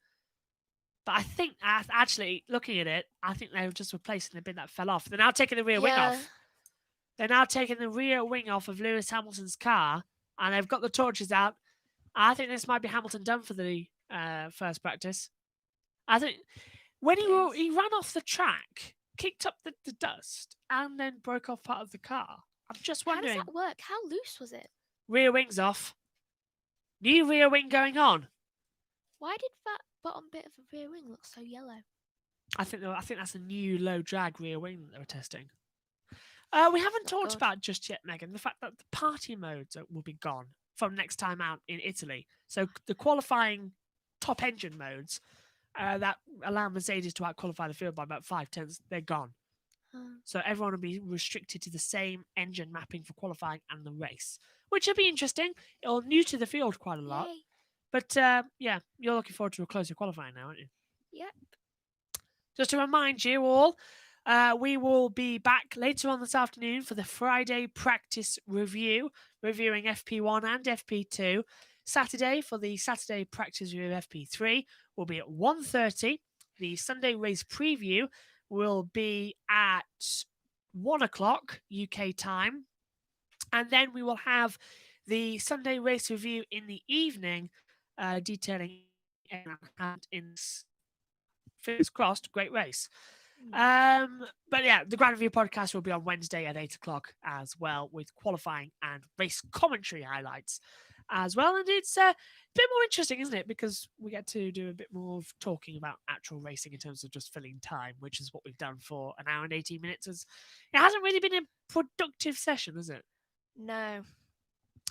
[SPEAKER 1] But I think, actually, looking at it, I think they were just replacing the bit that fell off. They're now taking the rear wing off. They're now taking the rear wing off of Lewis Hamilton's car, and they've got the torches out. I think this might be Hamilton done for the first practice. I think when he ran off the track, kicked up the dust, and then broke off part of the car. I'm just wondering.
[SPEAKER 2] How does that work? How loose was it?
[SPEAKER 1] Rear wing's off. New rear wing going on.
[SPEAKER 2] Why did that bottom bit of the rear wing look so yellow?
[SPEAKER 1] I think that's a new low drag rear wing that they were testing. We haven't talked about just yet, Megan, the fact that the party modes will be gone from next time out in Italy. So the qualifying top engine modes that allow Mercedes to out-qualify the field by about 5/10, they're gone. So everyone will be restricted to the same engine mapping for qualifying and the race, which will be interesting. It'll new to the field quite a lot.
[SPEAKER 2] Yay.
[SPEAKER 1] But yeah, you're looking forward to a closer qualifying now, aren't you?
[SPEAKER 2] Yep.
[SPEAKER 1] Just to remind you all, we will be back later on this afternoon for the Friday practice review, reviewing FP1 and FP2. Saturday for the Saturday practice review of FP3 will be at 1:30. The Sunday race preview will be at 1 o'clock UK time. And then we will have the Sunday race review in the evening, detailing and in fingers crossed, great race. But yeah, the Grand Review podcast will be on Wednesday at 8 o'clock as well, with qualifying and race commentary highlights as well. And it's a bit more interesting, isn't it? Because we get to do a bit more of talking about actual racing in terms of just filling time, which is what we've done for an hour and 18 minutes. It hasn't really been a productive session, has it?
[SPEAKER 2] No.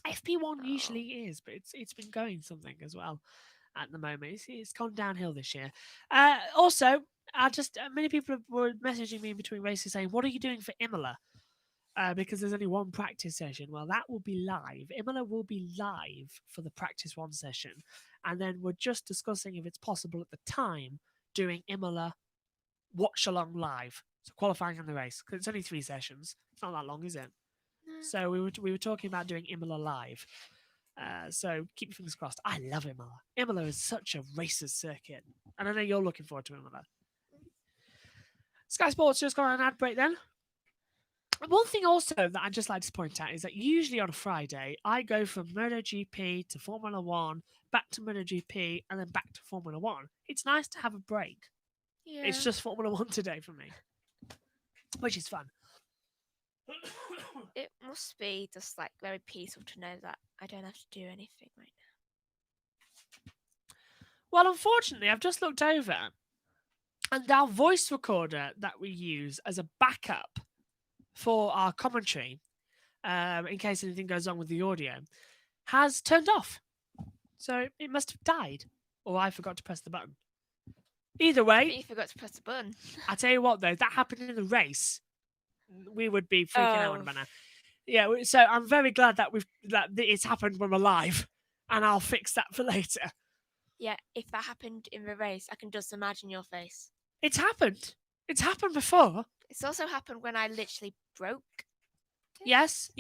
[SPEAKER 1] FP1 usually is, but it's been going something as well at the moment. It's gone downhill this year. Also, many people were messaging me in between races saying, "What are you doing for Imola?" Because there's only one practice session. Well, that will be live. Imola will be live for the practice 1 session, and then we're just discussing if it's possible at the time doing Imola watch along live, so qualifying and the race, because it's only 3 sessions. It's not that long, is it? So we were talking about doing Imola live. So keep your fingers crossed. I love Imola. Imola is such a racer's circuit. And I know you're looking forward to Imola. Sky Sports just got an ad break then. One thing also that I'd just like to point out is that usually on a Friday, I go from MotoGP to Formula 1, back to MotoGP, and then back to Formula 1. It's nice to have a break.
[SPEAKER 2] Yeah.
[SPEAKER 1] It's just Formula 1 today for me, which is fun.
[SPEAKER 2] It must be just like very peaceful to know that I don't have to do anything right now.
[SPEAKER 1] Well, unfortunately, I've just looked over, and our voice recorder that we use as a backup for our commentary, in case anything goes wrong with the audio, has turned off. So it must have died, or I forgot to press the button. Either
[SPEAKER 2] I think
[SPEAKER 1] way,
[SPEAKER 2] you forgot to press the button.
[SPEAKER 1] I tell you what, though, that happened in the race, we would be freaking out
[SPEAKER 2] Oh.
[SPEAKER 1] by now. Yeah, so I'm very glad that it's happened when we're live, and I'll fix that for later.
[SPEAKER 2] Yeah, if that happened in the race, I can just imagine your face.
[SPEAKER 1] It's happened. It's happened before.
[SPEAKER 2] It's also happened when I literally broke.
[SPEAKER 1] Yes.